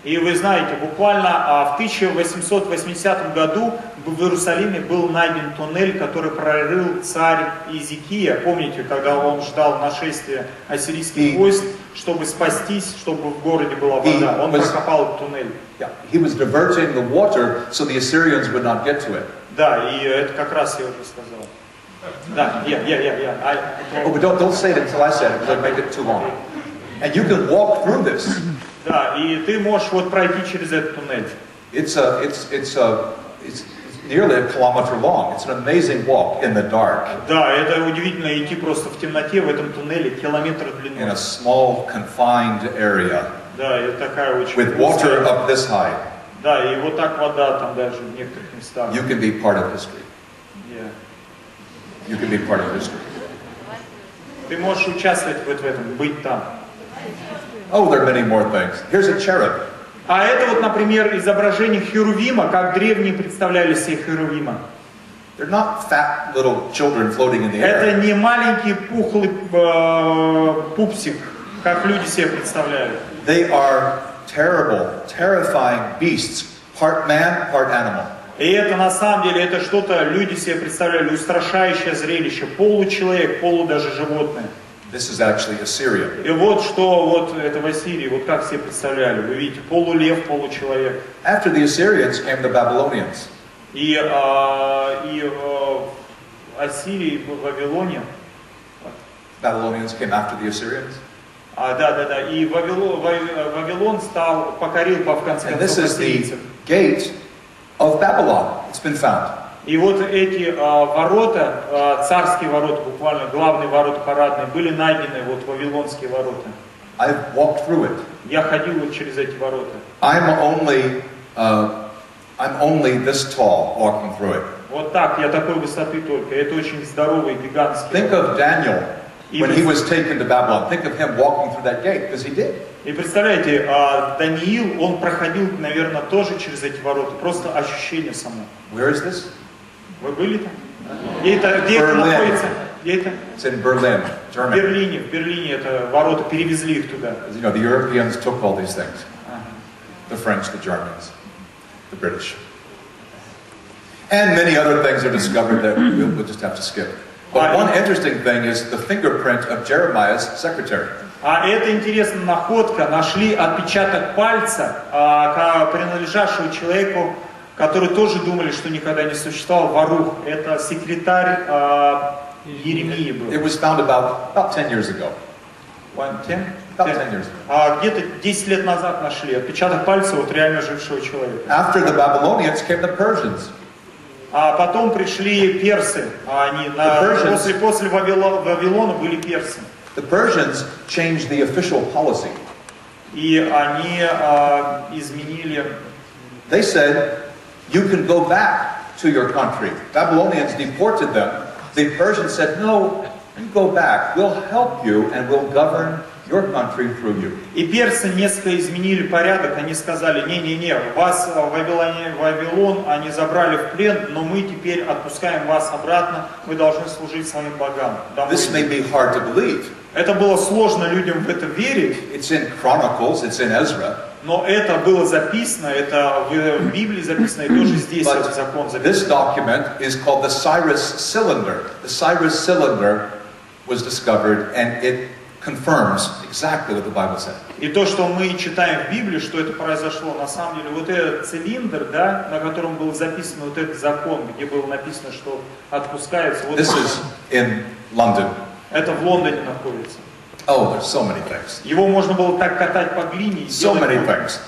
И вы знаете, буквально в 1880 году в Иерусалиме был найден туннель, который прорыл царь Иезекия. Помните, когда он ждал нашествия ассирийских войск, чтобы спастись, чтобы в городе была вода. Он прокопал этот туннель. Yeah, he was diverting the water so the Assyrians would not get to it. Да, и это как раз я уже сказал. Да, Oh, but don't say it until I say it, because I'd make it too long. And you can walk through this. Да, и ты можешь вот пройти через этот туннель. It's nearly a kilometer long. It's an amazing walk in the dark. Да, это удивительно идти просто в темноте в этом туннеле километр длиной. In a small confined area. Да, это такая очень. With water up this high. Да, и вот так вода там даже в некоторых местах. You can be part of history. Yeah. You can be part of history. Ты можешь участвовать в этом, быть там. Oh, there are many more things. Here's a cherub. А это вот, например, изображение Херувима, как древние представляли себе Херувима. They're not fat little children floating in the air. Это не маленький пухлый пупсик, как люди себе представляют. They are terrible, terrifying beasts, part man, part animal. И это на самом деле, это что-то люди себе представляли, устрашающее зрелище, получеловек, полу даже животное. This is actually Assyria. И вот что вот это в Ассирии, вот как себе представляли, вы видите, полулев, получеловек. After the Assyrians came the Babylonians. И Ассирии в Вавилоне. Babylonians came after the Assyrians. Да. И Вавилон покорил в конце And this концов is the ассирийцев. gate of Babylon. It's been found. И вот эти ворота, царские ворота, буквально главные ворота парадные, были найдены, вот вавилонские ворота. I've walked through it. Я ходил вот через эти ворота. I'm only this tall walking through it. Вот так, я такой высоты только. Это очень здоровый, гигантский. Think of Daniel when he was taken to Babylon. Think of him walking through that gate, because he did. И представляете, Даниил, он проходил, наверное, тоже через эти ворота. Просто ощущение само. Where is this? Вы были там? Где это находится? Где это? It's in Berlin, В Germany. Берлине. В Берлине это ворота, перевезли их туда. You know, the Europeans took all these things. The French, the Germans, the British. And many other things are discovered that we'll just have to skip. But one interesting thing is the fingerprint of Jeremiah's secretary. А это интересная находка. Нашли отпечаток пальца, принадлежащего человеку, который тоже думали, что никогда не существовал, Варух. Это секретарь Еремии был. It was found about 10 years ago. About 10 years ago. Где-то 10 лет назад нашли отпечаток пальца вот реально жившего человека. After the Babylonians came the Persians. А потом пришли персы. Они после Вавилона были персы. The Persians changed the official policy. И они изменили. They said, you can go back to your country. Babylonians deported them. The Persians said, no, you go back. We'll help you and we'll govern your country through you. И персы несколько изменили порядок. Они сказали, не-не-не, вас Вавилон, они забрали в плен, но мы теперь отпускаем вас обратно. Вы должны служить своим богам. This may be hard to believe. Это было сложно людям в это верить. It's in Chronicles, it's in Ezra. Но это было записано, это в Библии записано, и тоже здесь этот закон записан. This document is called the Cyrus Cylinder. The Cyrus Cylinder was discovered, and it confirms exactly what the Bible said. И то, что мы читаем в Библии, что это произошло, на самом деле, вот этот цилиндр, да, на котором был записан вот этот закон, где было написано, что отпускается. Вот This is in London. это в Лондоне находится. Oh, there's so many things. Его можно было так катать по глине. So many things.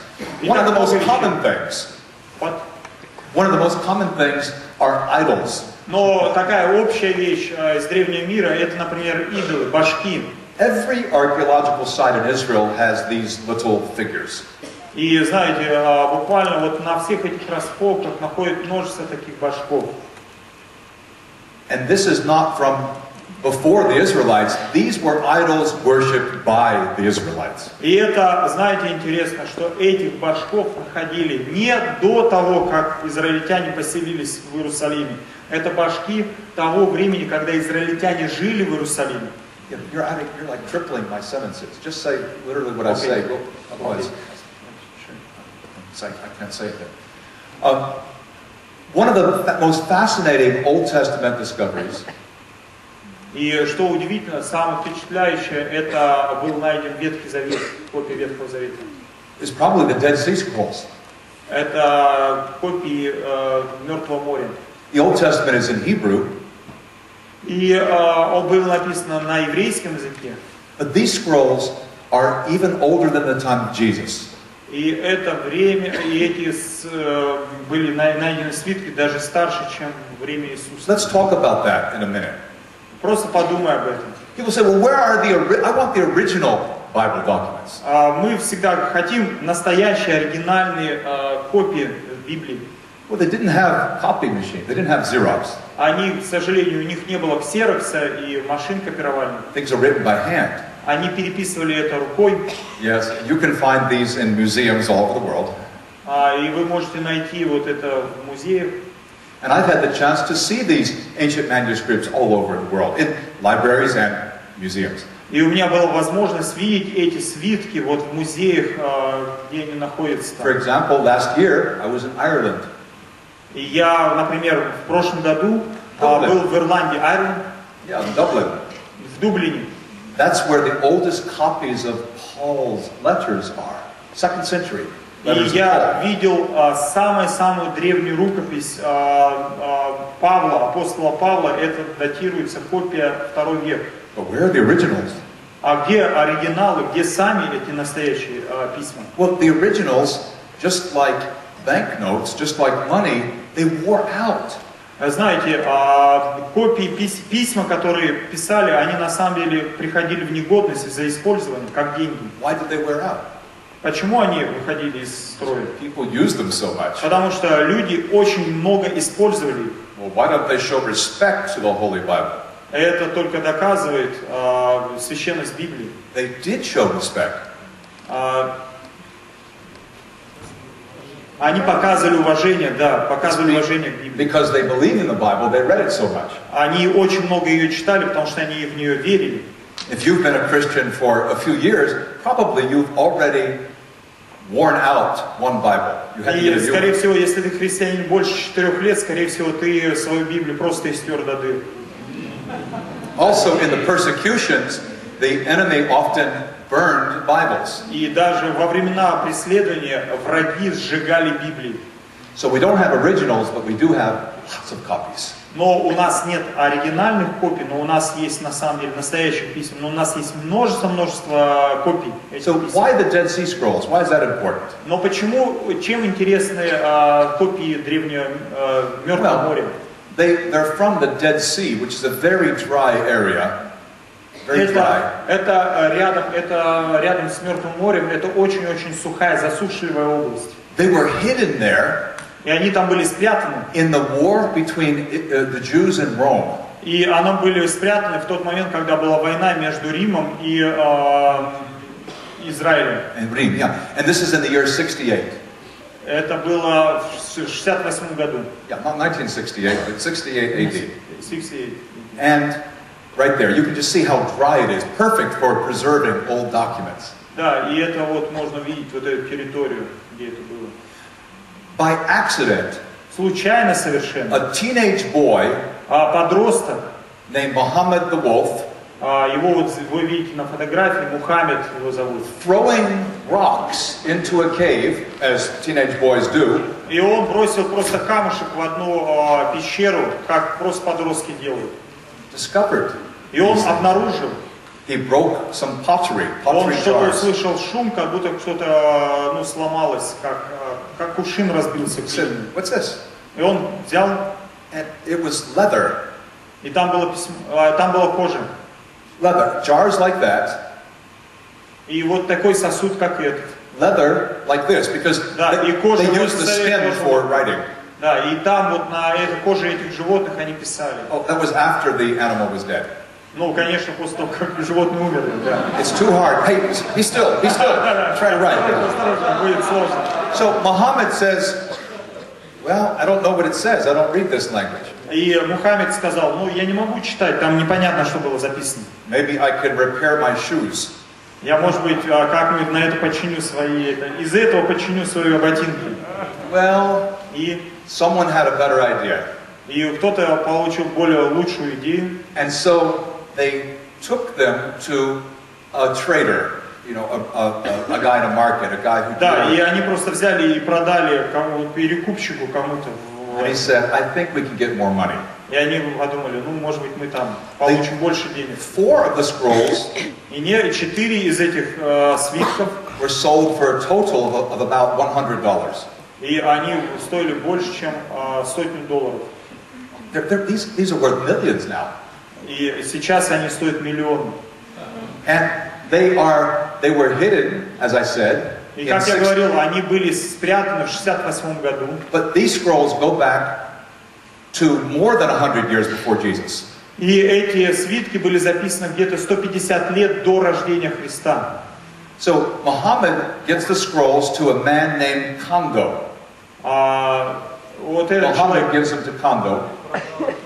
One of the most common things. One of the most common things are idols. Но такая общая вещь из древнего мира, это, например, идолы, башки. Every archaeological site in Israel has these little figures. И знаете, буквально вот на всех этих раскопках находят множество таких башков. And this is not from before the Israelites. These were idols worshipped by the Israelites. И это, знаете, интересно, что этих башков находили не до того, как израильтяне поселились в Иерусалиме. Это башки того времени, когда израильтяне жили в Иерусалиме. You're like tripling my sentences. Just say literally what I say. Otherwise, I can't say it. One of the most fascinating Old Testament discoveries. И что удивительно, самое впечатляющее, это был найден Ветхий Завет, копия Ветхого Завета. Is probably the Dead Sea Scrolls. Это копии Мертвого моря. The Old Testament is in Hebrew. И он был написан на еврейском языке. But these scrolls are even older than the time of Jesus. И это время, и эти были найдены свитки даже старше, чем время Иисуса. Let's talk about that in a minute. Просто подумай об этом. People say, well, where are I want the original Bible documents. Мы всегда хотим настоящие, оригинальные копии Библии. Well, they didn't have copy machine. They didn't have Xerox. Они, к сожалению, у них не было ксерокса и машин копировальных. Things are written by hand. Они переписывали это рукой. Yes, you can find these in museums all over the world. И вы можете найти вот это в музеях. And I've had the chance to see these ancient manuscripts all over the world, in libraries and museums. И у меня была возможность видеть эти свитки вот в музеях, где они находятся. For example, last year I was in Ireland. И я, например, в прошлом году был в Ирландии, Айрланд. Yeah, in Dublin. В Дублине. That's where the oldest copies of Paul's letters are. 2nd century. И я видел самую древнюю рукопись Павла, апостола Павла. Это датируется копия 2 века. But where are the originals? А где оригиналы, где сами эти настоящие письма? Well, the originals, just like banknotes, just like money, they wore out. Знаете, копии письма, которые писали, они на самом деле приходили в негодность из-за использования, как деньги. Why did they wear out? Почему они выходили из строя? People use them so much. Потому что люди очень много использовали их. Well, why don't they show respect to the Holy Bible? Это только доказывает священность Библии. They did show respect. Они показывали уважение, да, показывали уважение к Библии. Because they believed in the Bible, they read it so much. Они очень много ее читали, потому что они в нее верили. If you've been a Christian for a few years, probably you've already worn out one Bible. You had to get a И, new скорее one. всего, если ты христианин больше 4 лет, скорее всего, ты свою Библию просто истер до дыр. Also, in the persecutions, the enemy often burned Bibles. И даже во времена преследования враги сжигали Библии. So we don't have originals, but we do have lots of copies. Но у нас нет оригинальных копий, но у нас есть на самом деле настоящих писем, но у нас есть множество копий этих So писем. why the Dead Sea Scrolls? Why is that important? Но почему, чем интересны копии древнего Мертвого моря? They're from the Dead Sea, which is a very dry area. Very dry. Это рядом с Мертвым морем, это очень-очень сухая, засушливая область. They were hidden there И они там были спрятаны. in the war between the Jews and Rome. И они были спрятаны в тот момент, когда была война между Римом и Израилем. And Rome, yeah. And this is in the year 68. Это было в 68 году. Yeah, not 1968, but 68 AD. 68. And right there, you can just see how dry it is. Perfect for preserving old documents. Да, и это вот можно видеть, вот эту территорию, где это было. By accident, Случайно совершенно. a teenage boy Подросток, named Muhammad the Wolf, его вот вы видите на фотографии, Мухаммед его зовут. throwing rocks into a cave, as teenage boys do, И он бросил просто камушек в одну пещеру, как просто подростки делают. discovered. И он обнаружил, He broke some он pottery что-то jars. услышал шум, как будто что-то сломалось, как кувшин разбился. He said, "What's this?" И он взял, And it was leather. и там была кожа. Leather. Jars like that. И вот такой сосуд, как этот. Leather like this, because Да, и they кожа used the skin for writing. Да, и там вот на этой коже этих животных они писали. Oh, that was after the animal was dead. Ну, конечно, после того, как животные умерли, да. It's too hard. Hey, be still, be still. Try to write. Осторожно, будет сложно. So Muhammad says, well, I don't know what it says. I don't read this language. И Мухаммед сказал, ну, я не могу читать, там непонятно, что было записано. Maybe I can repair my shoes. Я, может быть, как-нибудь на это починю из-за этого починю свои ботинки. Well, И someone had a better idea. кто-то получил более лучшую идею. And so they took them to a trader, you know, a guy in a market, a guy who Да, и они просто взяли и продали перекупщику кому-то. And he said, I think we can get more money. И они подумали, ну, может быть, мы там получим больше денег. 4 of the scrolls И 4 из этих свитков, were sold for a total of about $100. и они стоили больше, чем $100. These are worth millions now. И сейчас они стоят миллионы. And they were hidden, as I said, И, in как я 60. говорил, они были спрятаны в 68 году. But these scrolls go back to more than 100 years before Jesus. И эти свитки были записаны где-то 150 лет до рождения Христа. So Muhammad gets the scrolls to a man named Congo. Вот этот Muhammad человек, gives them to Congo.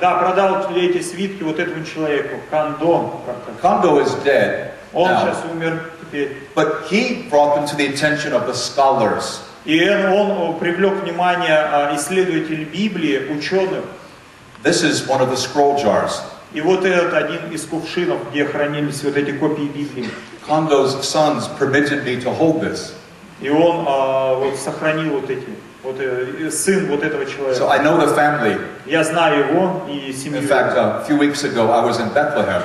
да, продал эти свитки вот этому человеку, Кандо. Congo is dead Он now, сейчас умер теперь. but he brought them to the attention of the scholars. И он привлек внимание исследователей Библии, ученых. This is one of the scroll jars. И вот этот один из кувшинов, где хранились вот эти копии Библии. Congo's sons permitted me to hold this. И он вот сохранил вот эти, сын вот этого человека. So I know the family. Я знаю его и семью. In fact, a few weeks ago I was in Bethlehem.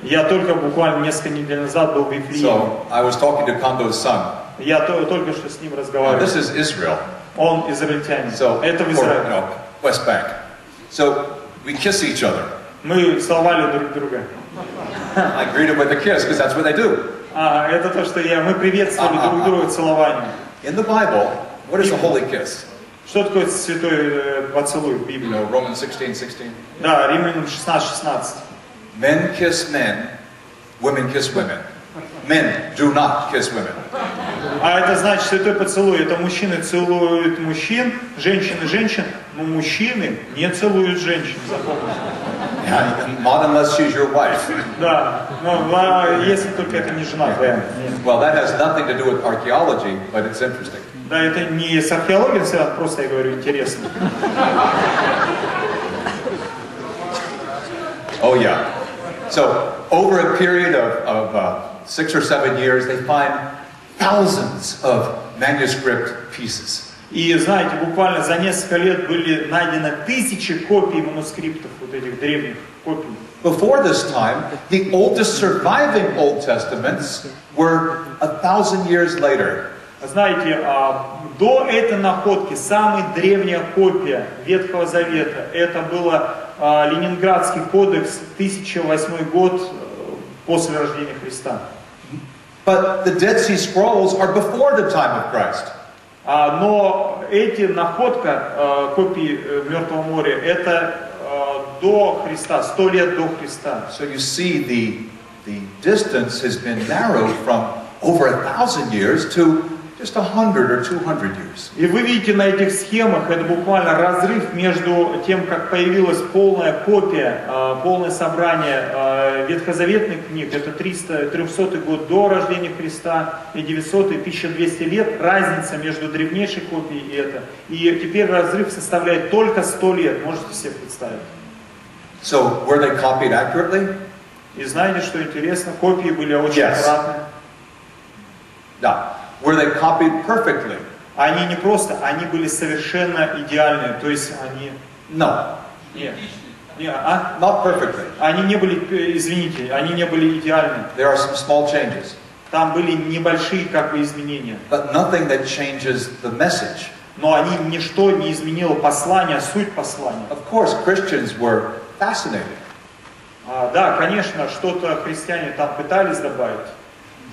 Я только буквально несколько недель назад был в Вифлееме. So I was talking to Condo's son. Я только что с ним Now, разговаривал. this is Israel. Он израильтянин. So, Это в or, Израиле. you know, West Bank. So we kiss each other. Мы целовали друг друга. I greet him with a kiss because that's what they do. Это то, что мы приветствовали друг друга целованием. In the Bible, what is a holy kiss? Что такое святой поцелуй в You Библии? know, Romans 16:16. Да, Римлянам 16:16. Men kiss men, women kiss women. Men do not kiss women. А это значит, святой поцелуй, это мужчины целуют мужчин, женщины женщин, но мужчины не целуют женщин, запомните. Yeah, not unless she's your wife. Да, но если только это не жена твоя. Well, that has nothing to do with archaeology, but it's interesting. Да, это не с археологией связано, просто я говорю интересно. Oh yeah. So over a period of 6 or 7 years, they find thousands of manuscript pieces. И знаете, буквально за несколько лет были найдены тысячи копий манускриптов, вот этих древних копий. Before this time, the oldest surviving Old Testaments were 1,000 years later. Знаете, до этой находки самая древняя копия Ветхого Завета, это было Ленинградский кодекс, 1008 год после рождения Христа. But the Dead Sea Scrolls are before the time of Christ. Но эти находка копий Мертвого моря, это до Христа, 100 лет до Христа. So you see the distance has been narrowed from over 1,000 years to just 100 or 200 years. И вы видите на этих схемах, это буквально разрыв между тем, как появилась полная копия, полное собрание ветхозаветных книг, это 300 год до рождения Христа, и 900 и 1200 лет, разница между древнейшей копией и это. И теперь разрыв составляет только 100 лет, можете себе представить. So were they copied accurately? И знаете, что интересно, копии были очень аккуратны. Да. Were they copied perfectly? Они не просто, они были совершенно идеальные, то есть они... No. Нет. Not perfectly. Они не были, извините, они не были идеальны. There are some small changes. Там были небольшие как бы изменения. But nothing that changes the message. Но они ничто не изменило послание, суть послания. Of course, Christians were fascinated. Да, конечно, что-то христиане там пытались добавить.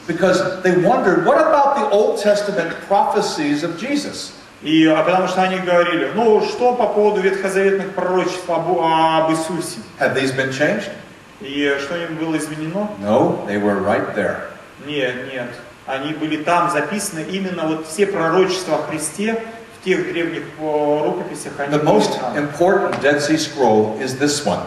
Because they wondered, what about the Old Testament prophecies of Jesus? И потому что они говорили, ну что по поводу ветхозаветных пророчеств об Иисусе? Have these been changed? И что-нибудь было изменено? No, they were right there. Нет. Они были там записаны, именно вот все пророчества о Христе в тех древних рукописях. Они The были most там. important Dead Sea Scroll is this one.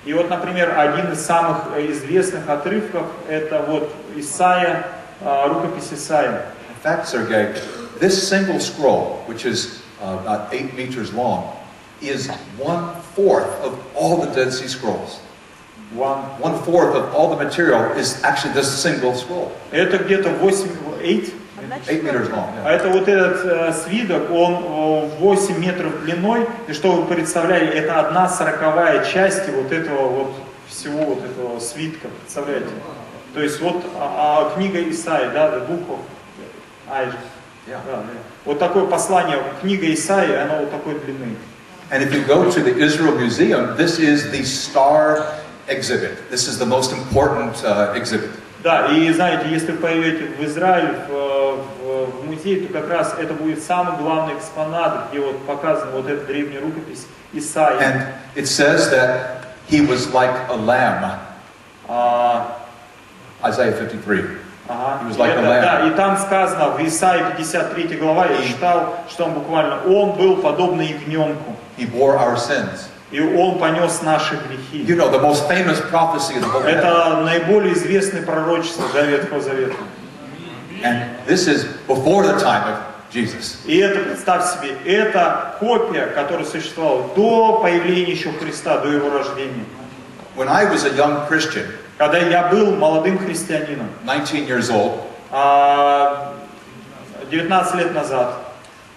И вот, например, один из самых известных отрывков, это вот Исаия, рукопись Исаия. In fact, Sergei, this single scroll, which is about 8 meters long, is 1/4 of all the Dead Sea Scrolls. 1/4 of all the material is actually this single scroll. Это где-то 8 meters long. А это вот этот свиток, он 8 метров длиной, и что вы представляете, это 1/40 часть вот этого вот всего вот этого свитка, представляете? То есть вот книга Исаии, да, the book of Isaiah. Yeah. Да. Вот такое послание, книга Исаии, оно вот такой длины. And if you go to the Israel Museum, this is the star exhibit. This is the most important exhibit. Да, и знаете, если вы поедете в Израиль, в музей, то как раз это будет самый главный экспонат, где вот показана вот эта древняя рукопись Исаии. And it says that he was like a lamb. Isaiah 53. He was like a lamb. Да, и там сказано в Исаии 53 глава, я читал, что он буквально, он был подобный ягненку. He bore our sins. И он понес наши грехи. You know, the most famous prophecy in the whole Это наиболее известное пророчество Ветхого Завета. And this is before the time of Jesus. И это, представьте себе, это копия, которая существовала до появления еще Христа, до его рождения. When I was a young Christian, Когда я был молодым христианином, 19 years old, 19 лет назад,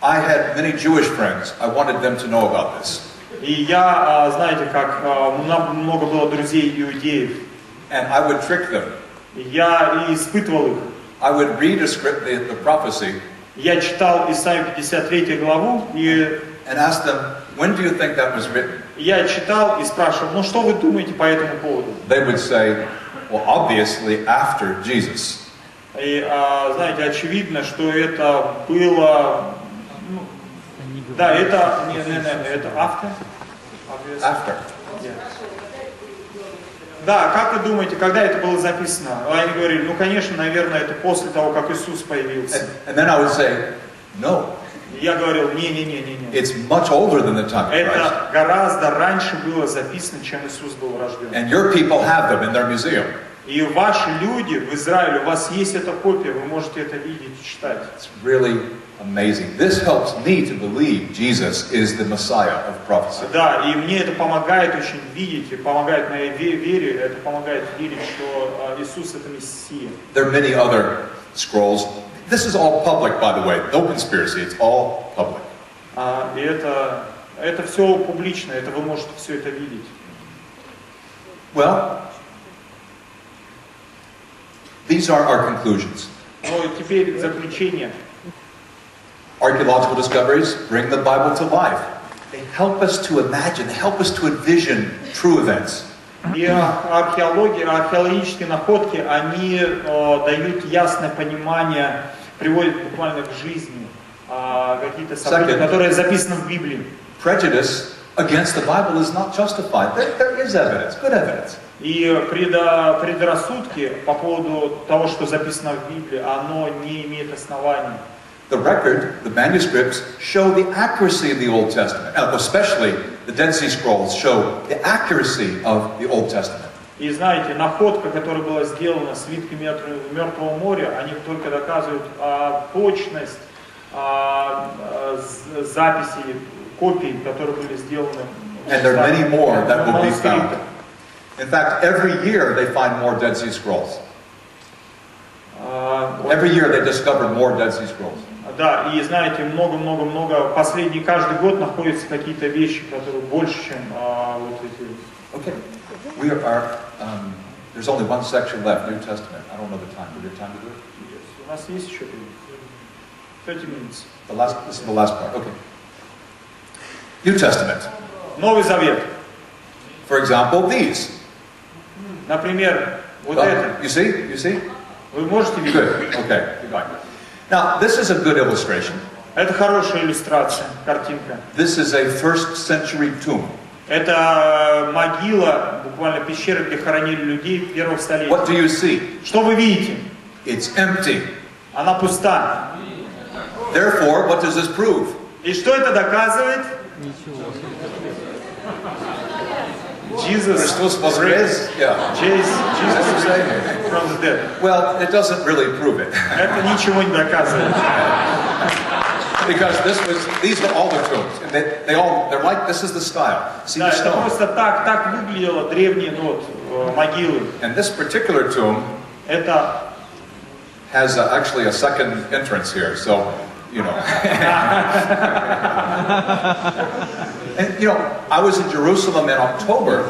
I had many Jewish friends. I wanted them to know about this. и я, знаете, как много было друзей иудеев, And I would trick them. я испытывал их. I would read the prophecy Я читал Исаию 53 главу, и and ask them, when do you think that was written? я читал и спрашивал, ну что вы думаете по этому поводу? They would say, well, obviously after Jesus. И, знаете, очевидно, что это было... Да, это... Это after? After. Yeah. Да, как вы думаете, когда это было записано? Они говорили, ну, конечно, наверное, это после того, как Иисус появился. And then I would say, no. И я говорил, не-не-не-не. It's much older than the time of Christ. Это гораздо раньше было записано, чем Иисус был рожден. And your people have them in their museum. И ваши люди в Израиле, у вас есть эта копия, вы можете это видеть и читать. It's really amazing. This helps me to believe Jesus is the Messiah of prophecy. Да, и мне это помогает очень видеть, и помогает моей вере, это помогает верить, что Иисус это Мессия. There are many other scrolls. This is all public, by the way. No conspiracy. It's all public. И это все публично, это вы можете все это видеть. Well, these are our conclusions. Ну и теперь заключение. Archaeological discoveries bring the Bible to life. They help us to imagine, they help us to envision true events. И археологические находки, они дают ясное понимание, приводят буквально к жизни какие-то события, которые записаны в Библии. Prejudice against the Bible is not justified. There is evidence, good evidence. И предрассудки по поводу того, что записано в Библии, оно не имеет оснований. The record, the manuscripts, show the accuracy of the Old Testament. Especially the Dead Sea Scrolls show the accuracy of the Old Testament. И знаете, находка, которая была сделана свитками Мертвого моря, они только доказывают точность записей, копий, которые были сделаны. And there are many more that will be found. In fact, every year they find more Dead Sea Scrolls. Every year they discover more Dead Sea Scrolls. Да, и знаете, много, каждый год находятся какие-то вещи, которые больше, чем вот эти. Okay, we are. There's only one section left, New Testament. I don't know the time. Do we have time to do it? Yes. У нас есть еще 30 minutes. This is the last part. Okay. New Testament. Новый Завет. For example, these. Например, вот это. You see? Вы можете видеть? Good. Okay. Keep going. Now, this is a good illustration. Это хорошая иллюстрация, картинка. This is a first century tomb. Это могила, буквально пещера, где хоронили людей первых столетий. What do you see? Что вы видите? It's empty. Она пуста. Therefore, what does this prove? И что это доказывает? Jesus was raised. Yeah. Jesus from the dead. Well, it doesn't really prove it. Это ничего не доказывает. Because these are all the tombs. And they're like, this is the style. See the Да, это stone. просто так выглядело древние могилы. And this particular tomb Это has actually a second entrance here, so, you know. And, you know, I was in Jerusalem in October.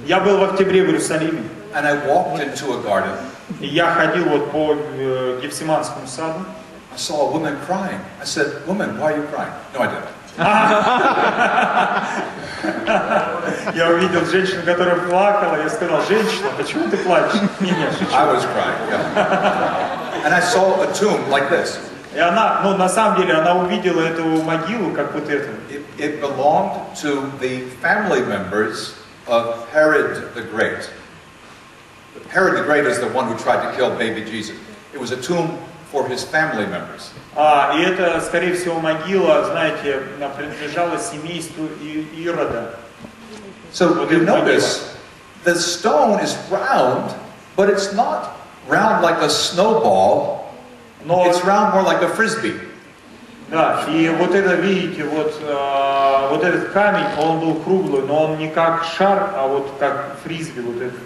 Я был в октябре в Иерусалиме. And I walked into a garden. И я ходил вот по Гефсиманскому саду. I saw a woman crying. I said, "Woman, why are you crying?" No, I didn't. Я увидел женщину, которая плакала. Я сказал, женщина, почему ты плачешь? Нет, шучу. I was crying, yeah. And I saw a tomb like this. И она, на самом деле, она увидела эту могилу, как вот эту. It belonged to the family members of Herod the Great. Herod the Great is the one who tried to kill baby Jesus. It was a tomb for his family members. И это, скорее всего, могила, знаете, принадлежала семейству Ирода. So you notice the stone is round, but it's not round like a snowball. It's round more like a frisbee. Да, и вот это, видите, вот этот камень, он был круглый, но он не как шар, а вот как фрисби, вот этот,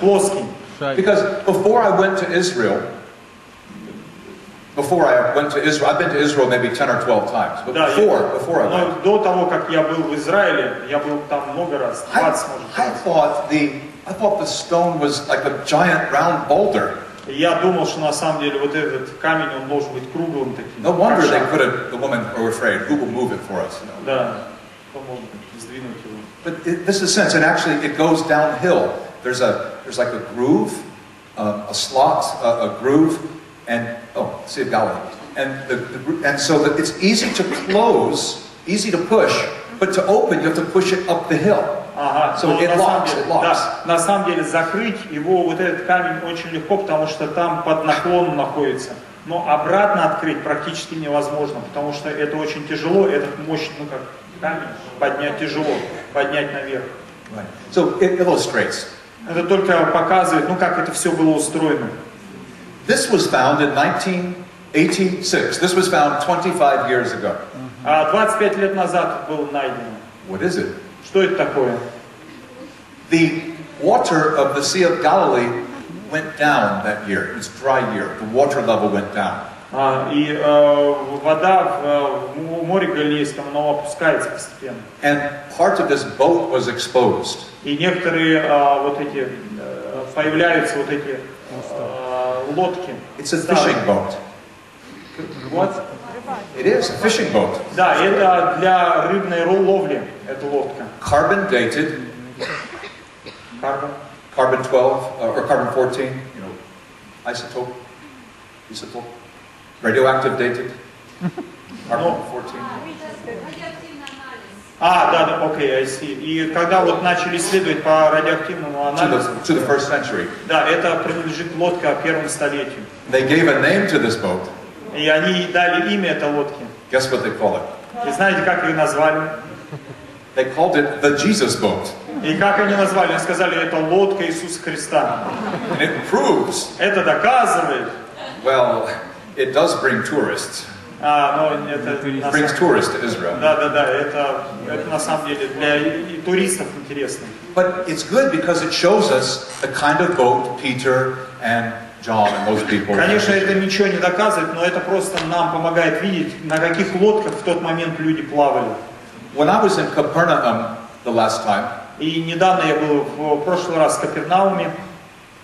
плоский. Because before I went to Israel, I've been to Israel maybe 10 or 12 times, but before I went. До того, как я был в Израиле, я был там много раз, 20, может быть. I thought the stone was like a giant round boulder. Я думал, что на самом деле вот этот камень, он должен быть круглым таким. No wonder the women were afraid. Who will move it for us? You know? Да, кто может сдвинуть его. But this is sense, and actually it goes downhill. There's like a groove, a slot, a groove, and see a gallery, and so that it's easy to close, easy to push, but to open you have to push it up the hill. Ага, So но it на самом locks, деле, it locks. да, на самом деле закрыть его, вот этот камень очень легко, потому что там под наклоном находится. Но обратно открыть практически невозможно, потому что это очень тяжело, этот мощный, ну как камень, поднять тяжело, поднять наверх. Right. So it illustrates. Это только показывает, ну как это все было устроено. This was found in 1986. This was found 25 years ago. 25 лет назад было найдено. What is it? Что это такое? The water of the Sea of Galilee went down that year. It was a dry year. The water level went down. И вода в море Галилейском, она опускается постепенно. And part of this boat was exposed. И некоторые вот эти появляются вот эти лодки. It's a fishing boat. Вот. It is a fishing boat. Да, это для рыбной ловли, эта лодка. Carbon dated. Carbon 12 or carbon 14. You know, isotope. Radioactive dated. Carbon 14. Да, окей, I see. И когда вот начали исследовать по радиоактивному анализу, To the first century. да, это принадлежит лодка первому столетию. They gave a name to this boat. И они дали имя этой лодке. Guess what they call it? И знаете, как ее назвали? They called it the Jesus boat. И как они назвали? Они сказали, это лодка Иисуса Христа. And it proves, Это доказывает. well, it does bring tourists. Но это It brings tourists to Israel. Да, это на самом деле для и туристов интересно. But it's good because it shows us the kind of boat Peter and John and those people. Конечно, это ничего не доказывает, но это просто нам помогает видеть, на каких лодках в тот момент люди плавали. When I was in Capernaum the last time, И недавно я был в прошлый раз в Капернауме.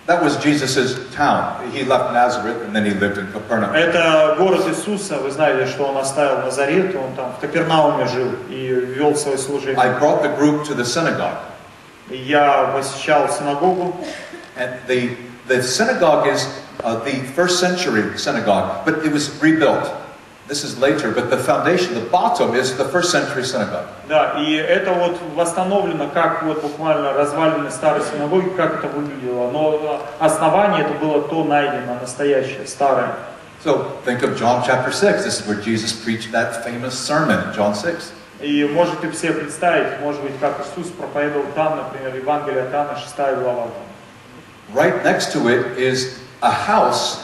that was Jesus' town. He left Nazareth and then he lived in Capernaum. Это город Иисуса. Вы знаете, что он оставил Назарет, он там в Капернауме жил и вел свое служение. I brought the group to the synagogue. И я посещал синагогу. And the synagogue is the first century synagogue, but it was rebuilt. This is later, but the foundation, the bottom is the first century synagogue. Да, и это вот восстановлено, как вот буквально развалины старой синагоги, как это выглядело. Но основание это было то найдено, настоящее, старое. So think of John chapter 6. This is where Jesus preached that famous sermon in John 6. И можете все представить, может быть, как Иисус проповедовал там, например, Евангелие от Иоанна, 6 глава. Right next to it is a house.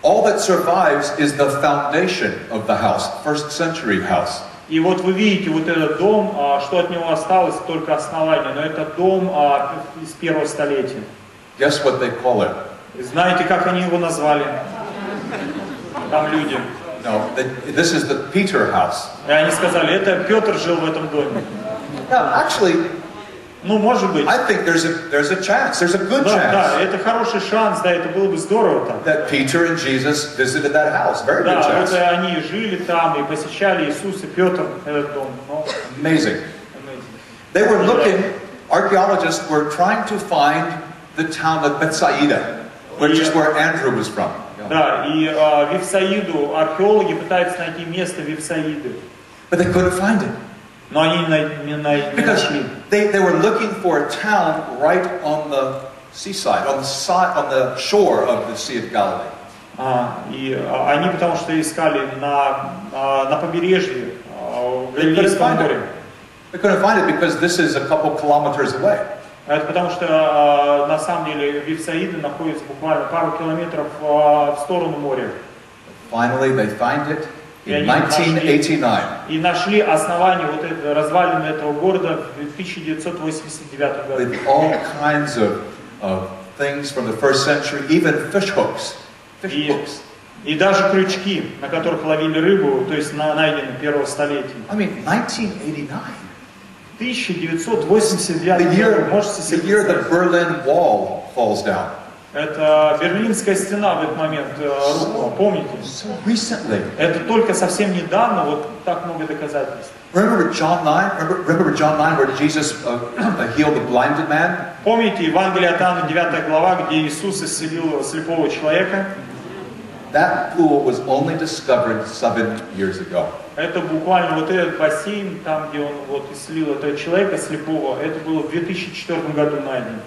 All that survives is the foundation of the house, first century house. И вот вы видите вот этот дом, что от него осталось, только основание, но это дом из первого столетия. Guess what they call it? И знаете, как они его назвали? Там люди. No, this is the Peter house. И они сказали, это Петр жил в этом доме. Now, actually, Ну, может быть. I think there's a chance. There's a good Да, chance это хороший шанс, да, это было бы здорово там. that Peter and Jesus visited that house. Very good Да, вот chance. они жили там и посещали Иисус и Петр этот дом. Но, Amazing. They were looking, archaeologists were trying to find the town of Bethsaida, which is where Andrew was from. да, и Вифсаиду, археологи пытаются найти место Вифсаиды, But they couldn't find it. но они не Because нашли. they were looking for a town right on the seaside, on the shore of the Sea of Galilee. И они потому что искали на побережье в They couldn't Галилейском find море. it. They couldn't find it because this is a couple kilometers away. Это потому что на самом деле Вифсаида находится буквально пару километров в сторону моря. Finally, they find it И in они нашли, 1989. и нашли основание вот этого развалины этого города в 1989 году. With all kinds of things from the first century, even fish hooks. Fish hooks. И даже крючки, на которых ловили рыбу, то есть найдены первого столетия. I mean, 1989. 1989 можете The себе year the представить. Berlin Wall falls down. Это Берлинская стена в этот момент рухнула, помните? So recently. Это только совсем недавно, вот так много доказательств. Remember John 9? Remember John 9 where Jesus healed the blinded man? Помните Евангелие от Иоанна 9 глава, где Иисус исцелил слепого человека? That pool was only discovered 7 years ago. Это буквально вот этот бассейн, там, где он вот исцелил этого человека слепого, это было в 2004 году найдено.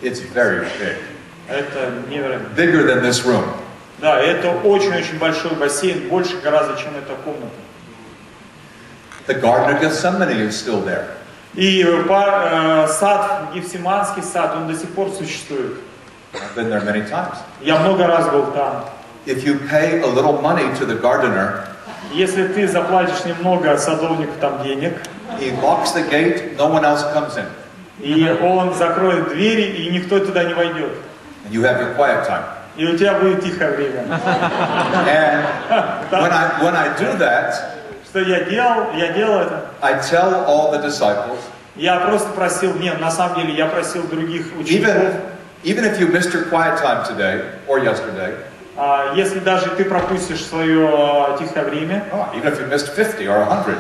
It's very big. Это невероятно. Bigger than this room. Да, это очень-очень большой бассейн, больше гораздо, чем эта комната. The Garden of Gethsemane is still there. И сад, Гефсиманский сад, он до сих пор существует. I've been there many times. Я много раз был там. If you pay a little money to the gardener, Если ты заплатишь немного садовнику там денег, he locks the gate, no one else comes in. и он закроет двери, и никто туда не войдет. And you have your quiet time. И у тебя будет тихое время. And when I do that, Что я делал? Я делал это. I tell all the disciples, Я просто просил, нет, на самом деле я просил других учеников, even if you missed your quiet time today or yesterday, если даже ты пропустишь свое тихое время, even if you missed 50 or 100,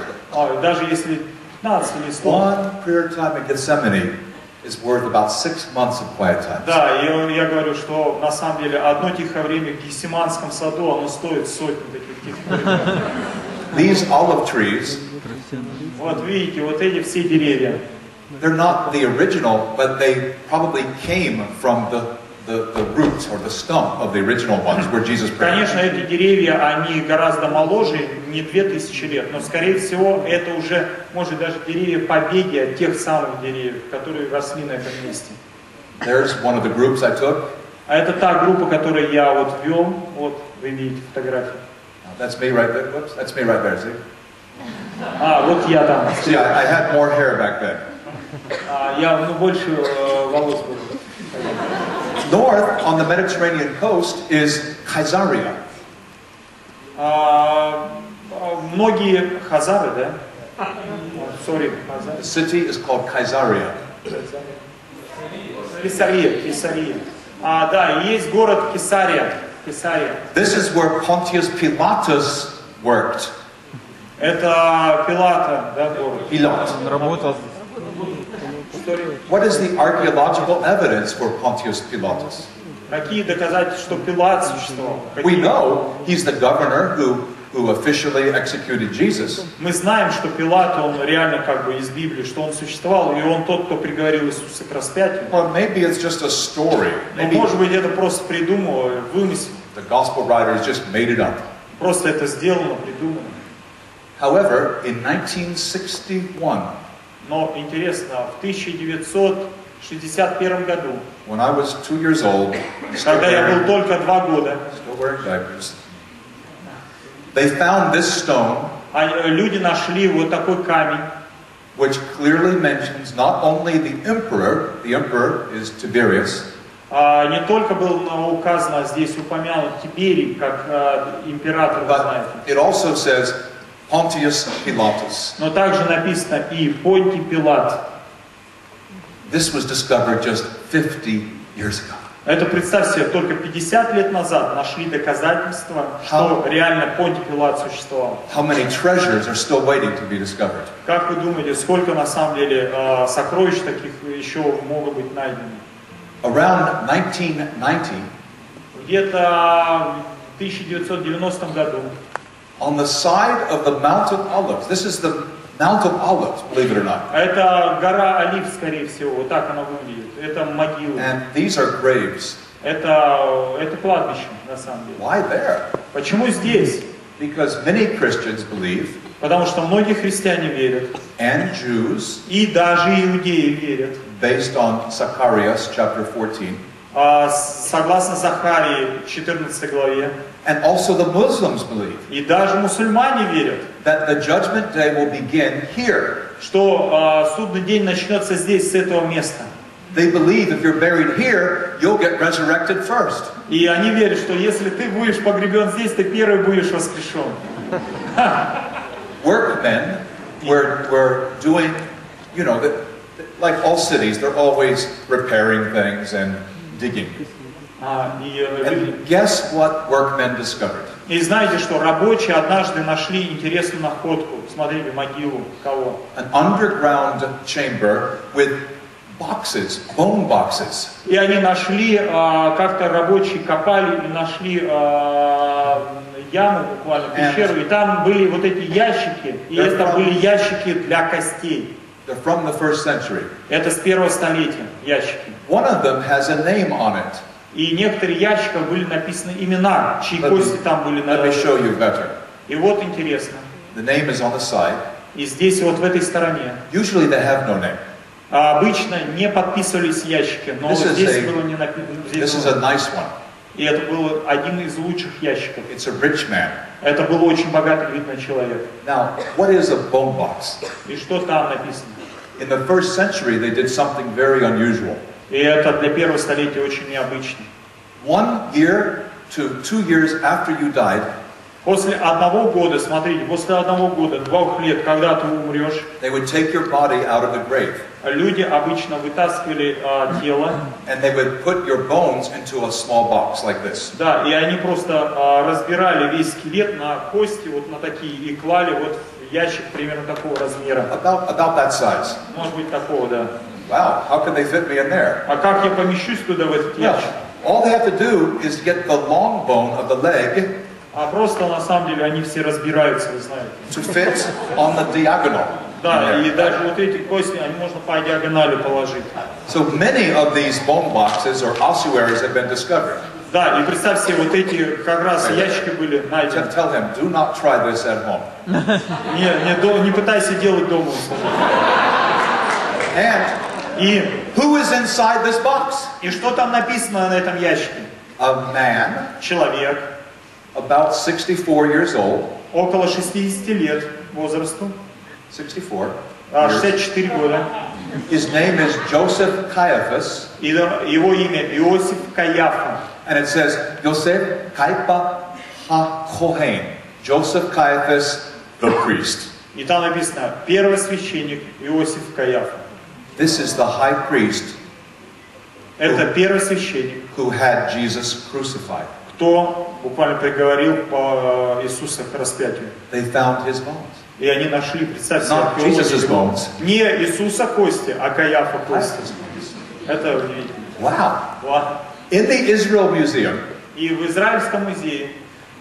даже если 15 или 100, one prayer time in Gethsemane is worth about 6 months of quiet time. да, и я говорю, что на самом деле одно тихое время в Гефсиманском саду, оно стоит сотни таких тихих времен. These olive trees, Вот видите, вот эти все деревья, they're not the original, but they probably came from the roots or the stump of the original ones where Jesus prayed. конечно, эти деревья, они гораздо моложе, не 2000 лет, но, скорее всего, это уже, может, даже деревья побеги от тех самых деревьев, которые росли на этом месте. There's one of the groups I took. А это та группа, которую я вот вел, вот вы видите фотографию. That's me right there. Whoops, that's me right there, see? Вот я там. See, I had more hair back then. Я, больше волос было. North on the Mediterranean coast is Caesarea. Многие хазары, да? Sorry, The city is called Caesarea. Кесария. Да, есть город Кесария. This is where Pontius Pilatus worked. Это Пилата, да, город. Pilate. Он работал. What is the archaeological evidence for Pontius Pilatus? Какие доказательства, что Пилат существовал? We know he's the governor who officially executed Jesus. Мы знаем, что Пилат, он реально как бы из Библии, что он существовал, и он тот, кто приговорил Иисуса к распятию. Or maybe it's just a story. Но, Maybe может быть, это просто придумал, вымысел. the gospel writers just made it up. Просто это сделано, придумано. However, in 1961, Но интересно, в 1961 году, when I was 2 years old, когда я был только 2 года, still wearing diapers, they found this stone, люди нашли вот такой камень, which clearly mentions not only the emperor is Tiberius, не только было указано здесь, упомянут Тиберий, как император, вы but знаете, it also says Pontius Pilatus. но также написано и Понтий Пилат. This was discovered just 50 years ago. Это, представьте себе, только 50 лет назад нашли доказательства, что реально Понтий Пилат существовал. How many treasures are still waiting to be discovered? Как вы думаете, сколько на самом деле сокровищ таких еще могут быть найдены? Around 1990, Где-то в 1990 году on the side of the Mount of Olives, this is the Mount of Olives, believe it or not, это гора Олив, скорее всего, вот так она выглядит. Это могилы. and these are graves. Это кладбище, на самом деле. Why there? Почему здесь? Because many Christians believe, Потому что многие христиане верят, and Jews, и даже иудеи верят, based on Zacharias chapter 14, согласно Захарии 14 главе, and also the Muslims believe и даже мусульмане верят, that the judgment day will begin here. что судный день начнется здесь, с этого места. They believe if you're buried here, you'll get resurrected first. И они верят, что если ты будешь погребен здесь, ты первый будешь воскрешен. Workmen were doing, you know, like all cities, they're always repairing things and digging. And guess what workmen discovered? И знаете, что рабочие однажды нашли интересную находку. Смотрите, могилу кого? An underground chamber with boxes, bone boxes. И они нашли, как-то рабочие копали и нашли яму, буквально пещеру, и там были вот эти ящики, и это были ящики для костей. They're from the 1st century. Это с первого столетия ящики. One of them has a name on it. И некоторые ящиках были написаны имена, чьи кости там были Let me show you better. И вот интересно. The name is on the side. И здесь вот в этой стороне. Usually they have no name. Обычно не подписывались ящики, но вот здесь было не написано. This is a nice one. И это был один из лучших ящиков. It's a rich man. Это был очень богатый, видно, человек. Now, what is a bone box? И что там написано? In the 1st century, they did something very unusual. И это для первого столетия очень необычно. 1 year to 2 years after you died, После 1 года, смотрите, после 1 года, 2 лет, когда ты умрешь, they would take your body out of the grave. люди обычно вытаскивали тело, And they would put your bones into a small box like this. да, и они просто разбирали весь скелет на кости, вот на такие, и клали вот в ящик примерно такого размера. About that size. Может быть, такого, да. Wow, how could they fit me in there? А как я помещусь туда, в этот Yeah. ящик? All they have to do is get the long bone of the leg А просто, на самом деле, они все разбираются, вы знаете. to fit on the diagonal. Да, и даже вот эти кости, они можно по диагонали положить. So many of these bone boxes or ossuaries have been discovered. Да, и представь себе, вот эти как раз ящики были найдены. Tell him, do not try this at home. Не пытайся делать дома. And И who is inside this box? что там написано на этом ящике? A man Человек, about 64 years old. около 60 лет возрасту, 64. Years. 64 года. His name is Joseph Caiaphas. И его имя Иосиф Каиафа. And it says, Yosef Kaipa HaKohen. Joseph Caiaphas, the priest. И там написано первосвященник Иосиф Каиафа. This is the high priest Это первосвященник, who had Jesus crucified. кто буквально приговорил по Иисуса к распятию. They found his bones. И они нашли, представьте Not себе, Jesus' bones. не Иисуса кости, а Каиафа кости. Caiaphas' bones. Это удивительно. Wow. Ладно. In the Israel Museum, И в Израильском музее,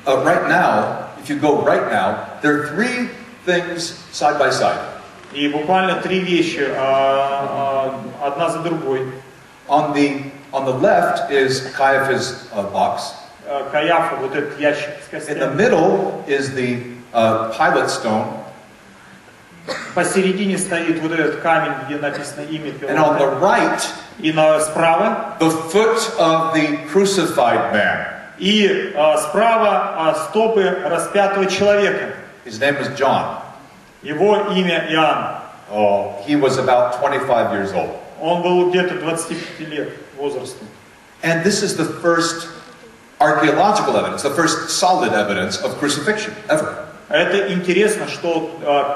right now, if you go right now, there are 3 things side by side. и буквально 3 вещи, одна за другой. On the left is Caiaphas' box. Каиафа, вот этот ящик с In the костями. middle is the Pilate stone. Посередине стоит вот этот камень, где написано имя And on the Пилата. right, И справа, the foot of the crucified man. и справа стопы распятого человека. His name is John. Его имя Иоанн. Oh, he was about 25 years old. Он был где-то 25 лет возрасту. And this is the first archaeological evidence, the first solid evidence of crucifixion ever. Это интересно, что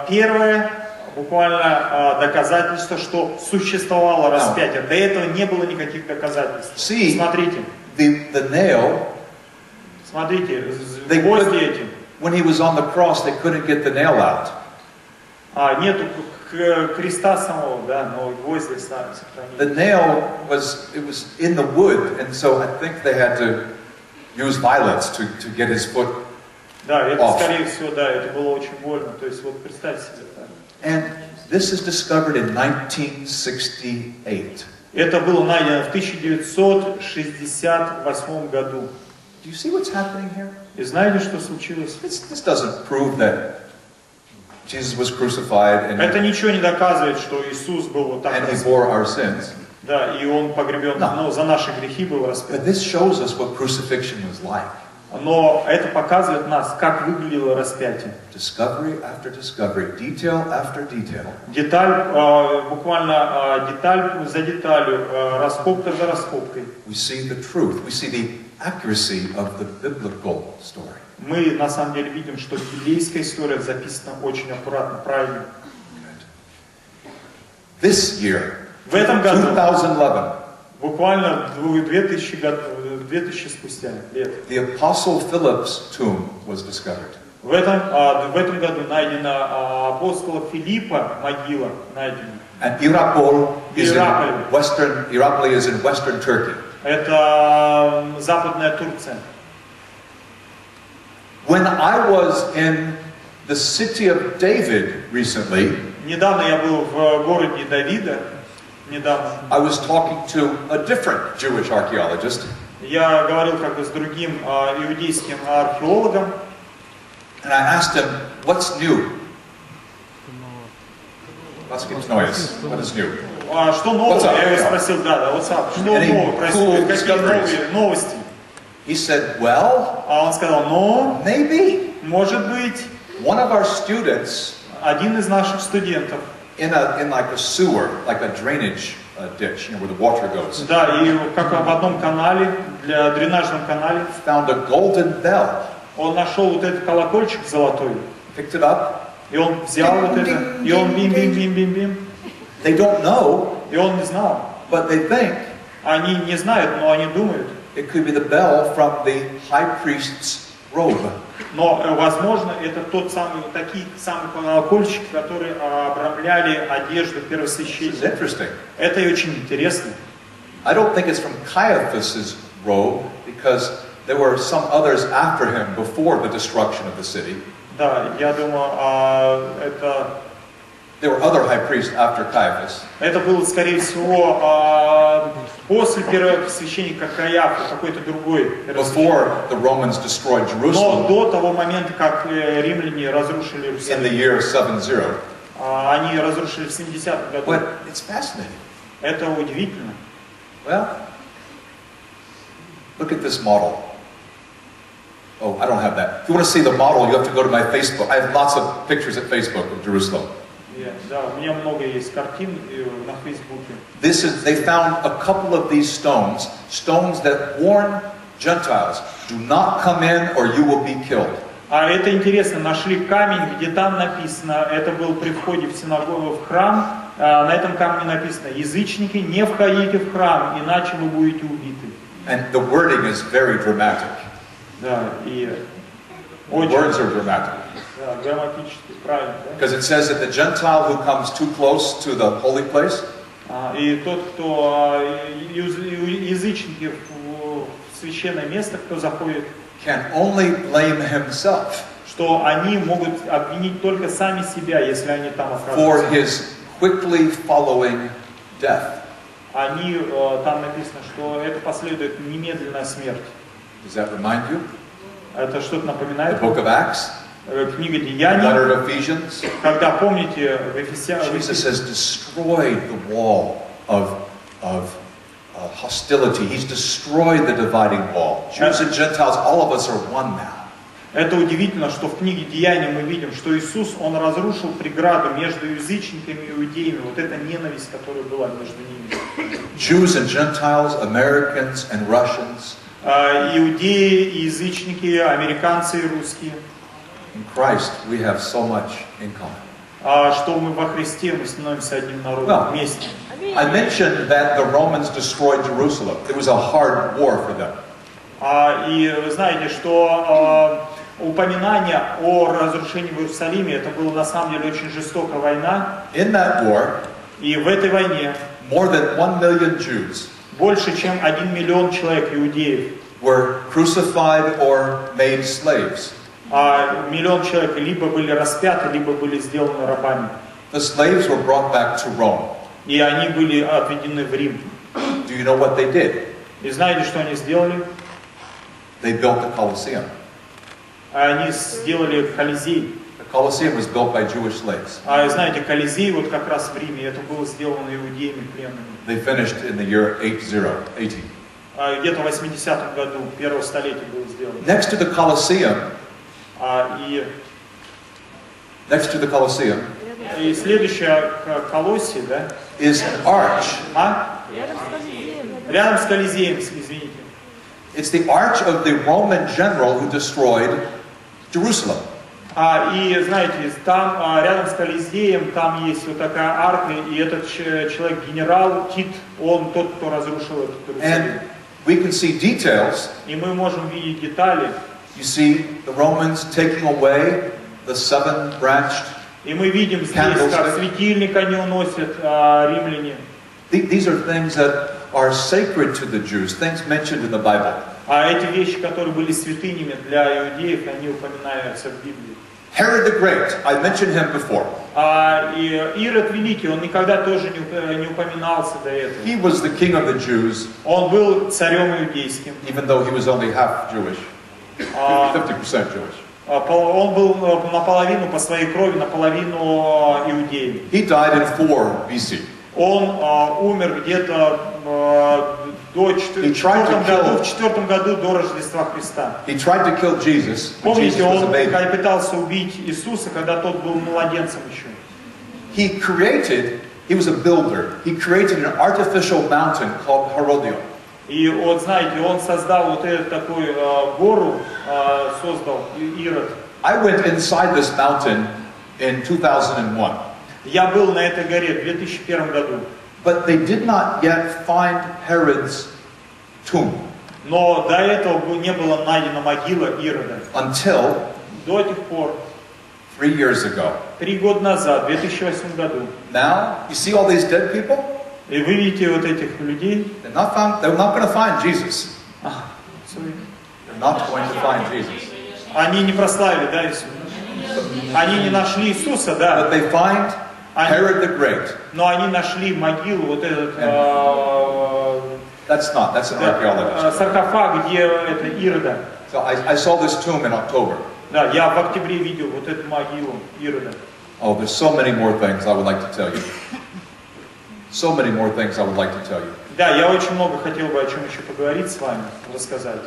первое буквально доказательство, что существовало распятие. До этого не было никаких доказательств. See, Смотрите, the nail, смотрите, They гвозди could- эти. when he was on the cross, they couldn't get the nail out. Нету креста самого, да, но гвозди сохранили. The nail was in the wood, and so I think they had to use violence to get his foot. Да, это off. скорее всего, да, это было очень больно. То есть вот представьте себе так. And this is discovered in 1968. Это было найдено в 1968 году. Do you see what's happening here? И знаете, что случилось? This doesn't prove that Jesus was crucified Это and ничего не доказывает, что Иисус был вот так he распят. bore our sins. Да, и Он погребен, Да. но за наши грехи был распят. But this shows us what crucifixion was like. Но это показывает нас, как выглядело распятие. Discovery after discovery, detail after detail. Деталь, буквально деталь за деталью, раскопка за раскопкой. We see the truth. We see the accuracy of the biblical story. Мы на самом деле видим, что библейская история записана очень аккуратно, правильно. This year, В этом году, 2011, буквально 2000 спустя лет, the Apostle Philip's tomb was discovered. в этом году найдена апостола Филиппа могила найдена. And Irapol is in Иераполем. Hierapolis is in western Turkey. Это западная Турция. When I was in the city of David recently, Недавно я был в городе Давида. Недавно. I was talking to a different Jewish archaeologist, Я говорил как бы с другим иудейским археологом. and I asked him, "What's new?" What's noise? What is new? Что нового? What's up? Я его спросил, да, what's up? Что Any нового происходит? cool Какие discoveries? новые новости? He said, "Well, А он сказал, ну, maybe может быть, one of our students один из наших студентов, in like a sewer, like a drainage ditch, where the water goes, да, и как в одном канале, для дренажном канале, found a golden bell, он нашел вот этот колокольчик золотой, picked it up. и он взял вот это, и он бим-бим-бим-бим-бим, They don't know, и он не знал. but they think Они не знают, но они думают. it could be the bell from the high priest's robe." Но, возможно, это тот самый, такие самые колокольчики, которые обрамляли одежду This is первосвященника. interesting. Это и очень интересно. I don't think it's from Caiaphas's robe, because there were some others after him before the destruction of the city. Да, я думаю, There were other high priests after Caiaphas. это было, скорее всего, после первосвященника Каиафа, какой-то другой первосвященник. Before the Romans destroyed Но Jerusalem до того момента, как римляне разрушили in the Иерусалим, year 70. они разрушили в 70-м году. But it's fascinating. Это удивительно. Well, look at this model. Oh, I don't have that. If you want to see the model, you have to go to my Facebook. I have lots of pictures at Facebook of Jerusalem. Да, у меня много есть картин на Фейсбуке. They found a couple of these stones that warn Gentiles, do not come in or you will be killed. А это интересно, нашли камень, где там написано, это был при входе в синагогу, в храм, на этом камне написано, язычники, не входите в храм, иначе вы будете убиты. And the wording is very dramatic. Да, и The очень words are dramatic. да, грамматически правильно. Да? Because it says that the Gentile who comes too close to the holy place И тот, кто язычники в священное место, кто заходит, can only blame himself что они могут обвинить только сами себя, если они там for оказываются. his quickly following death. Они, там написано, что это последует немедленная смерть. Does that remind you? Это что-то The напоминает? book of Acts, Книга the Деяний, letter of Ephesians. когда, помните, в Jesus has destroyed the wall of hostility. He's destroyed the dividing wall. Jews and Gentiles, all of us are one now. Это удивительно, что в книге Деяний мы видим, что Иисус, Он разрушил преграду между язычниками и иудеями. Вот эта ненависть, которая была между ними. Jews and Gentiles, Americans and Russians, Иудеи и язычники, американцы и русские. in Christ we have so much in common. Что мы во Христе, мы становимся одним народом Well, вместе. I mentioned that the Romans destroyed Jerusalem. It was a hard war for them. И вы знаете, что упоминание о разрушении в Иерусалиме, это была на самом деле очень жестокая война. In that war, И в этой войне more than 1 million Jews больше, чем 1 миллион человек, иудеев, were crucified or made slaves. миллион человек либо были распяты, либо были сделаны рабами. The slaves were brought back to Rome. И они были отведены в Рим. Do you know what they did? И знаете, что они сделали? They built the Colosseum. Они сделали Колизей. The Colosseum was built by Jewish slaves. Знаете, Колизей вот как раз в Риме, это было сделано иудеями пленными. They finished in the year 80. Где-то в 80-м году, первого столетия было сделано. Next to the Colosseum, И следующая Колоссий, да? is an arch. Рядом с Колизеем, извините. It's the arch of the Roman general who destroyed Jerusalem. И знаете, там рядом с Колизеем, там есть вот такая арка, и этот человек, генерал Тит, он тот, кто разрушил этот Иерусалим. And we can see details. И мы можем видеть детали. You see the Romans taking away the 7 branched. И мы видим здесь, как светильник они уносят, римляне. These are things that are sacred to the Jews, things mentioned in the Bible. А эти вещи, которые были святынями для иудеев, они упоминаются в Библии. Herod the Great, I mentioned him before. И Ирод Великий, он никогда тоже не упоминался до этого. He was the king of the Jews, Он был царем иудейским. even though he was only half Jewish, 50% Jewish. Он был наполовину по своей крови, наполовину иудеем. He died in 4 BC. Он умер где-то в 4 году до Рождества Христа. He tried to kill Jesus when Помните, Jesus was a он baby. пытался убить Иисуса, когда тот был младенцем еще. He was a builder. He created an artificial mountain called Herodion. И вот знаете, он создал вот эту такую гору, создал Ирод. I went inside this mountain in 2001. Я был на этой горе в 2001 году. But they did not yet find Herod's tomb Но до этого не была найдена могила Ирода. until До тех пор, 3 years ago. 3 года назад, в 2008 году. Now, you see all these dead people? И вы видите вот этих людей. They're not going to find Jesus. Sorry. They're not going to find Jesus. Они не прославили, да, Иисуса? Они не нашли Иисуса, да. But they find Herod the Great. Но они нашли могилу, вот этот That's an archaeologist. саркофаг, где это Ирода. So I saw this tomb in October. Да, я в октябре видел вот эту могилу Ирода. Oh, there's so many more things I would like to tell you. So many more things I would like to tell you. Да, я очень много хотел бы о чем еще поговорить с вами, рассказать.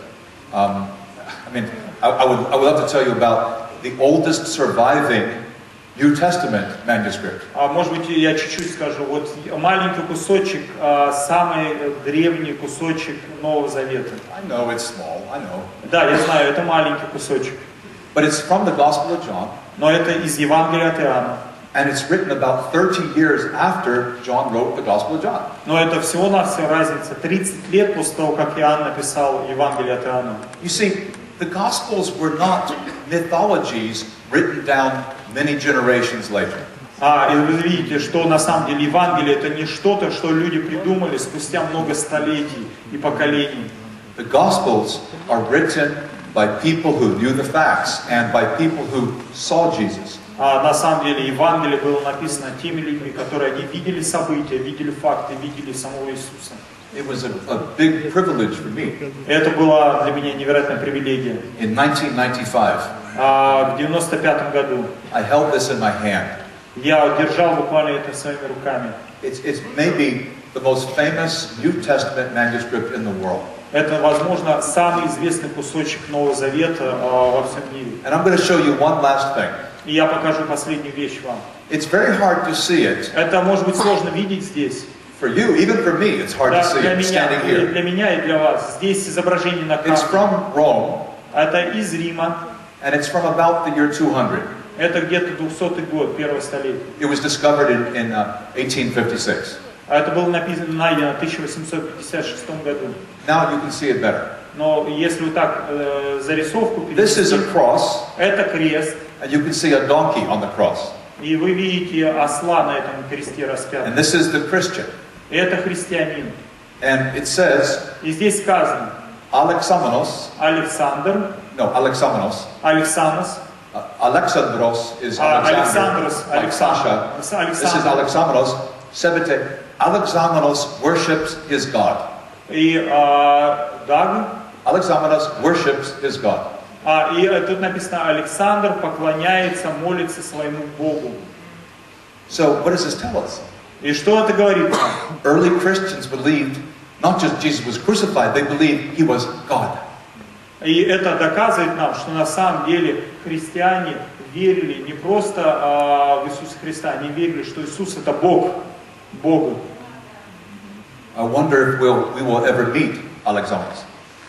I would love to tell you about the oldest surviving New Testament manuscript. Может быть, я чуть-чуть скажу. Вот маленький кусочек, самый древний кусочек Нового Завета. I know it's small, I know. Да, я знаю, это маленький кусочек. But it's from the Gospel of John. Но это из Евангелия от Иоанна. And it's written about 30 years after John wrote the Gospel of John. Но это всего-навсего разница 30 лет после того, как Иоанн написал Евангелие от Иоанна. You see, the Gospels were not mythologies written down many generations later. И вы видите, что на самом деле Евангелие это не что-то, что люди придумали спустя много столетий и поколений. The Gospels are written by people who knew the facts and by people who saw Jesus. На самом деле Евангелие было написано теми людьми, которые они видели события, видели факты, видели самого Иисуса. It was a big privilege for me. Это была для меня невероятная привилегия. In 1995, В 95 году I held this in my hand. я держал буквально это своими руками. It's maybe the most famous New Testament manuscript in the world. Это, возможно, самый известный кусочек Нового Завета во всем мире. And I'm going to show you one last thing. И я покажу последнюю вещь вам. It's very hard to see it. Это может быть сложно видеть здесь. For you, even for me, it's hard to see it standing here. Для меня и для вас. Здесь изображение на It's камне. from Rome, Это из Рима. and it's from about the year 200. Это где-то 200-й год, первое столетие. It was discovered in 1856. Это было найдено в 1856 году. Now you can see it better. Но если вот так зарисовку This is a перевести, cross, это крест. and you can see a donkey on the cross. И вы видите осла на этом кресте распятого. And this is the Christian. Это христианин. And it says, И здесь сказано Alexamenos, Александр, Alexamenos. Александрос, Alexandros is Alexander, Alexandros, like Sasha. This is Alexamenos. Sebete. Alexamenos worships his God. И Даг. Alexamenos worships his God. И тут написано, Александр поклоняется, молится своему Богу. So what does this tell us? И что это говорит нам? Early Christians believed not just Jesus was crucified, they believed he was God. И это доказывает нам, что на самом деле христиане верили не просто в Иисуса Христа, они верили, что Иисус это Бог, Богу. I wonder if we will ever meet Alexamenos.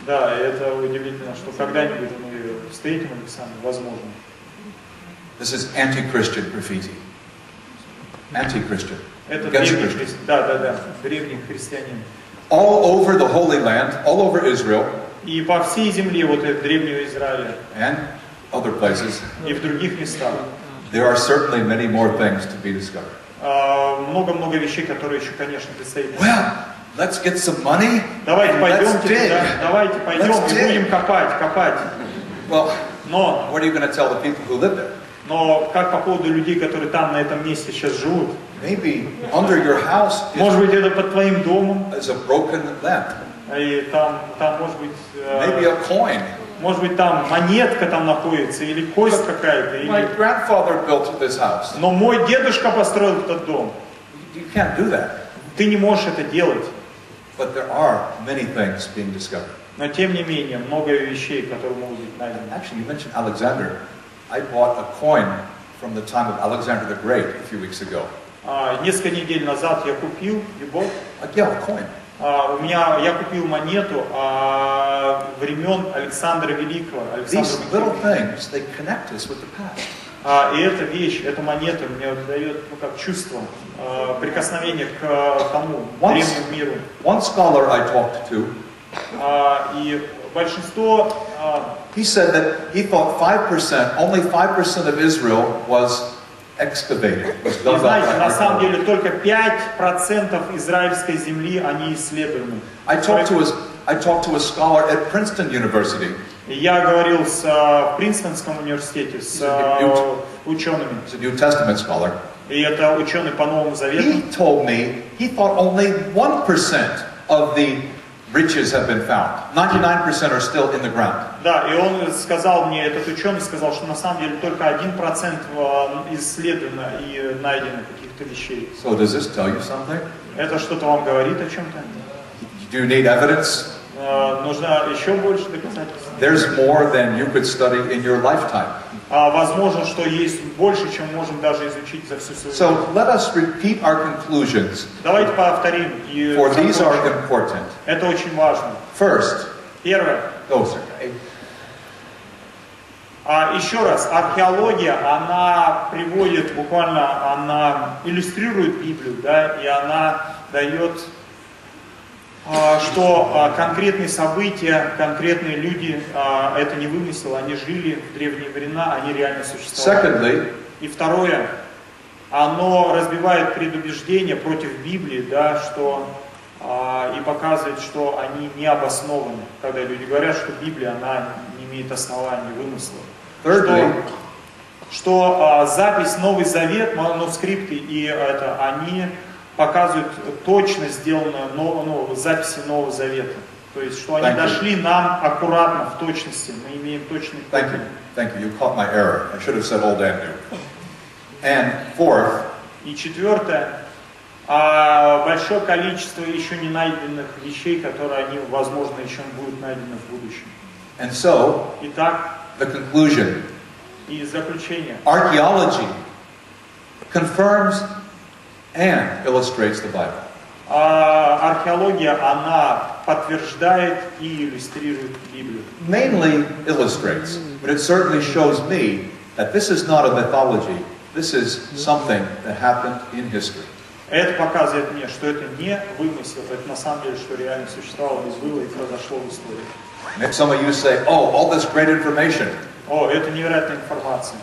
Да, и это удивительно, что когда-нибудь мы встретим Александра, возможно. This is anti-Christian graffiti. Anti-Christian. Это Against древний Christians. древний христианин. All over the Holy Land, all over Israel, И по всей земле вот этого древнего Израиля, and other places, и в других местах, there are certainly many more things to be discovered. много-много вещей, которые еще, конечно, предстоит. Well, let's get some money. Давайте and let's пойдемте dig. туда, давайте пойдем Let's и dig. будем копать. Well, Но, what are you going to tell the people who live there? как по поводу людей, которые там, на этом месте сейчас живут? Maybe under your house Может быть, это под твоим домом, is a broken lamp. и там может быть, Maybe a coin. может быть, там монетка там находится, или кость какая-то. My Или... grandfather built this house. Но мой дедушка построил этот дом. You can't do that. Ты не можешь это делать. But there are many things being discovered. Но тем не менее, много вещей, которые могут быть найдены. Actually, you mentioned Alexander. I bought a coin from the time of Alexander the Great a few weeks ago. Несколько недель назад я купил, Yeah, a coin. я купил монету времен Александра Великого. These little things, they connect us with the past. И эта вещь, эта монета мне дает как чувство прикосновения к тому древнему миру. One scholar I talked to, И большинство, he said that he thought 5%, only 5% of Israel was excavated, was dug up знаете, by на самом archaeology. деле только 5% израильской земли, они исследованы. I talked to a scholar at Princeton University. Я говорил в Принстонском университете с учеными. He's a New Testament scholar. И это ученый по Новому Завету. He told me he thought only 1% of the riches have been found. 99% are still in the ground. Да, и он сказал мне, этот ученый сказал, что на самом деле только 1% исследовано и найдено каких-то вещей. So does this tell you something? Это что-то вам говорит о чем-то? Do you need evidence? Нужно еще больше доказательств. There's more than you could study in your lifetime. Возможно, что есть больше, чем можем даже изучить за всю свою жизнь. So let us repeat our conclusions, Давайте повторим. И for these are закончим. important. Это очень важно. First, Первое. those are Еще раз, археология, она приводит буквально, она иллюстрирует Библию, да, и она дает, что конкретные события, конкретные люди, это не вымысел, они жили в древние времена, они реально существовали. Secondly, И второе, оно разбивает предубеждения против Библии, да, что, и показывает, что они не обоснованы, когда люди говорят, что Библия, она не имеет основания, вымысла. thirdly, Что запись Новый Завет, манускрипты и это, они показывают точно сделанную записи Нового Завета. То есть, что они дошли нам аккуратно, в точности. Мы имеем точный копии. thank you, you caught my error. I should have said old and new. And fourth, И четвертое, большое количество еще не найденных вещей, которые они, возможно, еще будут найдены в будущем. and so, Итак, the conclusion, и заключение. archaeology confirms and illustrates the Bible. Археология, она подтверждает и иллюстрирует Библию. Mainly illustrates, but it certainly shows me that this is not a mythology, this is something that happened in history. Это показывает мне, что это не вымысел, это на самом деле, что реально существовало, было и произошло в истории. And some of you say, oh, all this great information. О, это невероятная информация.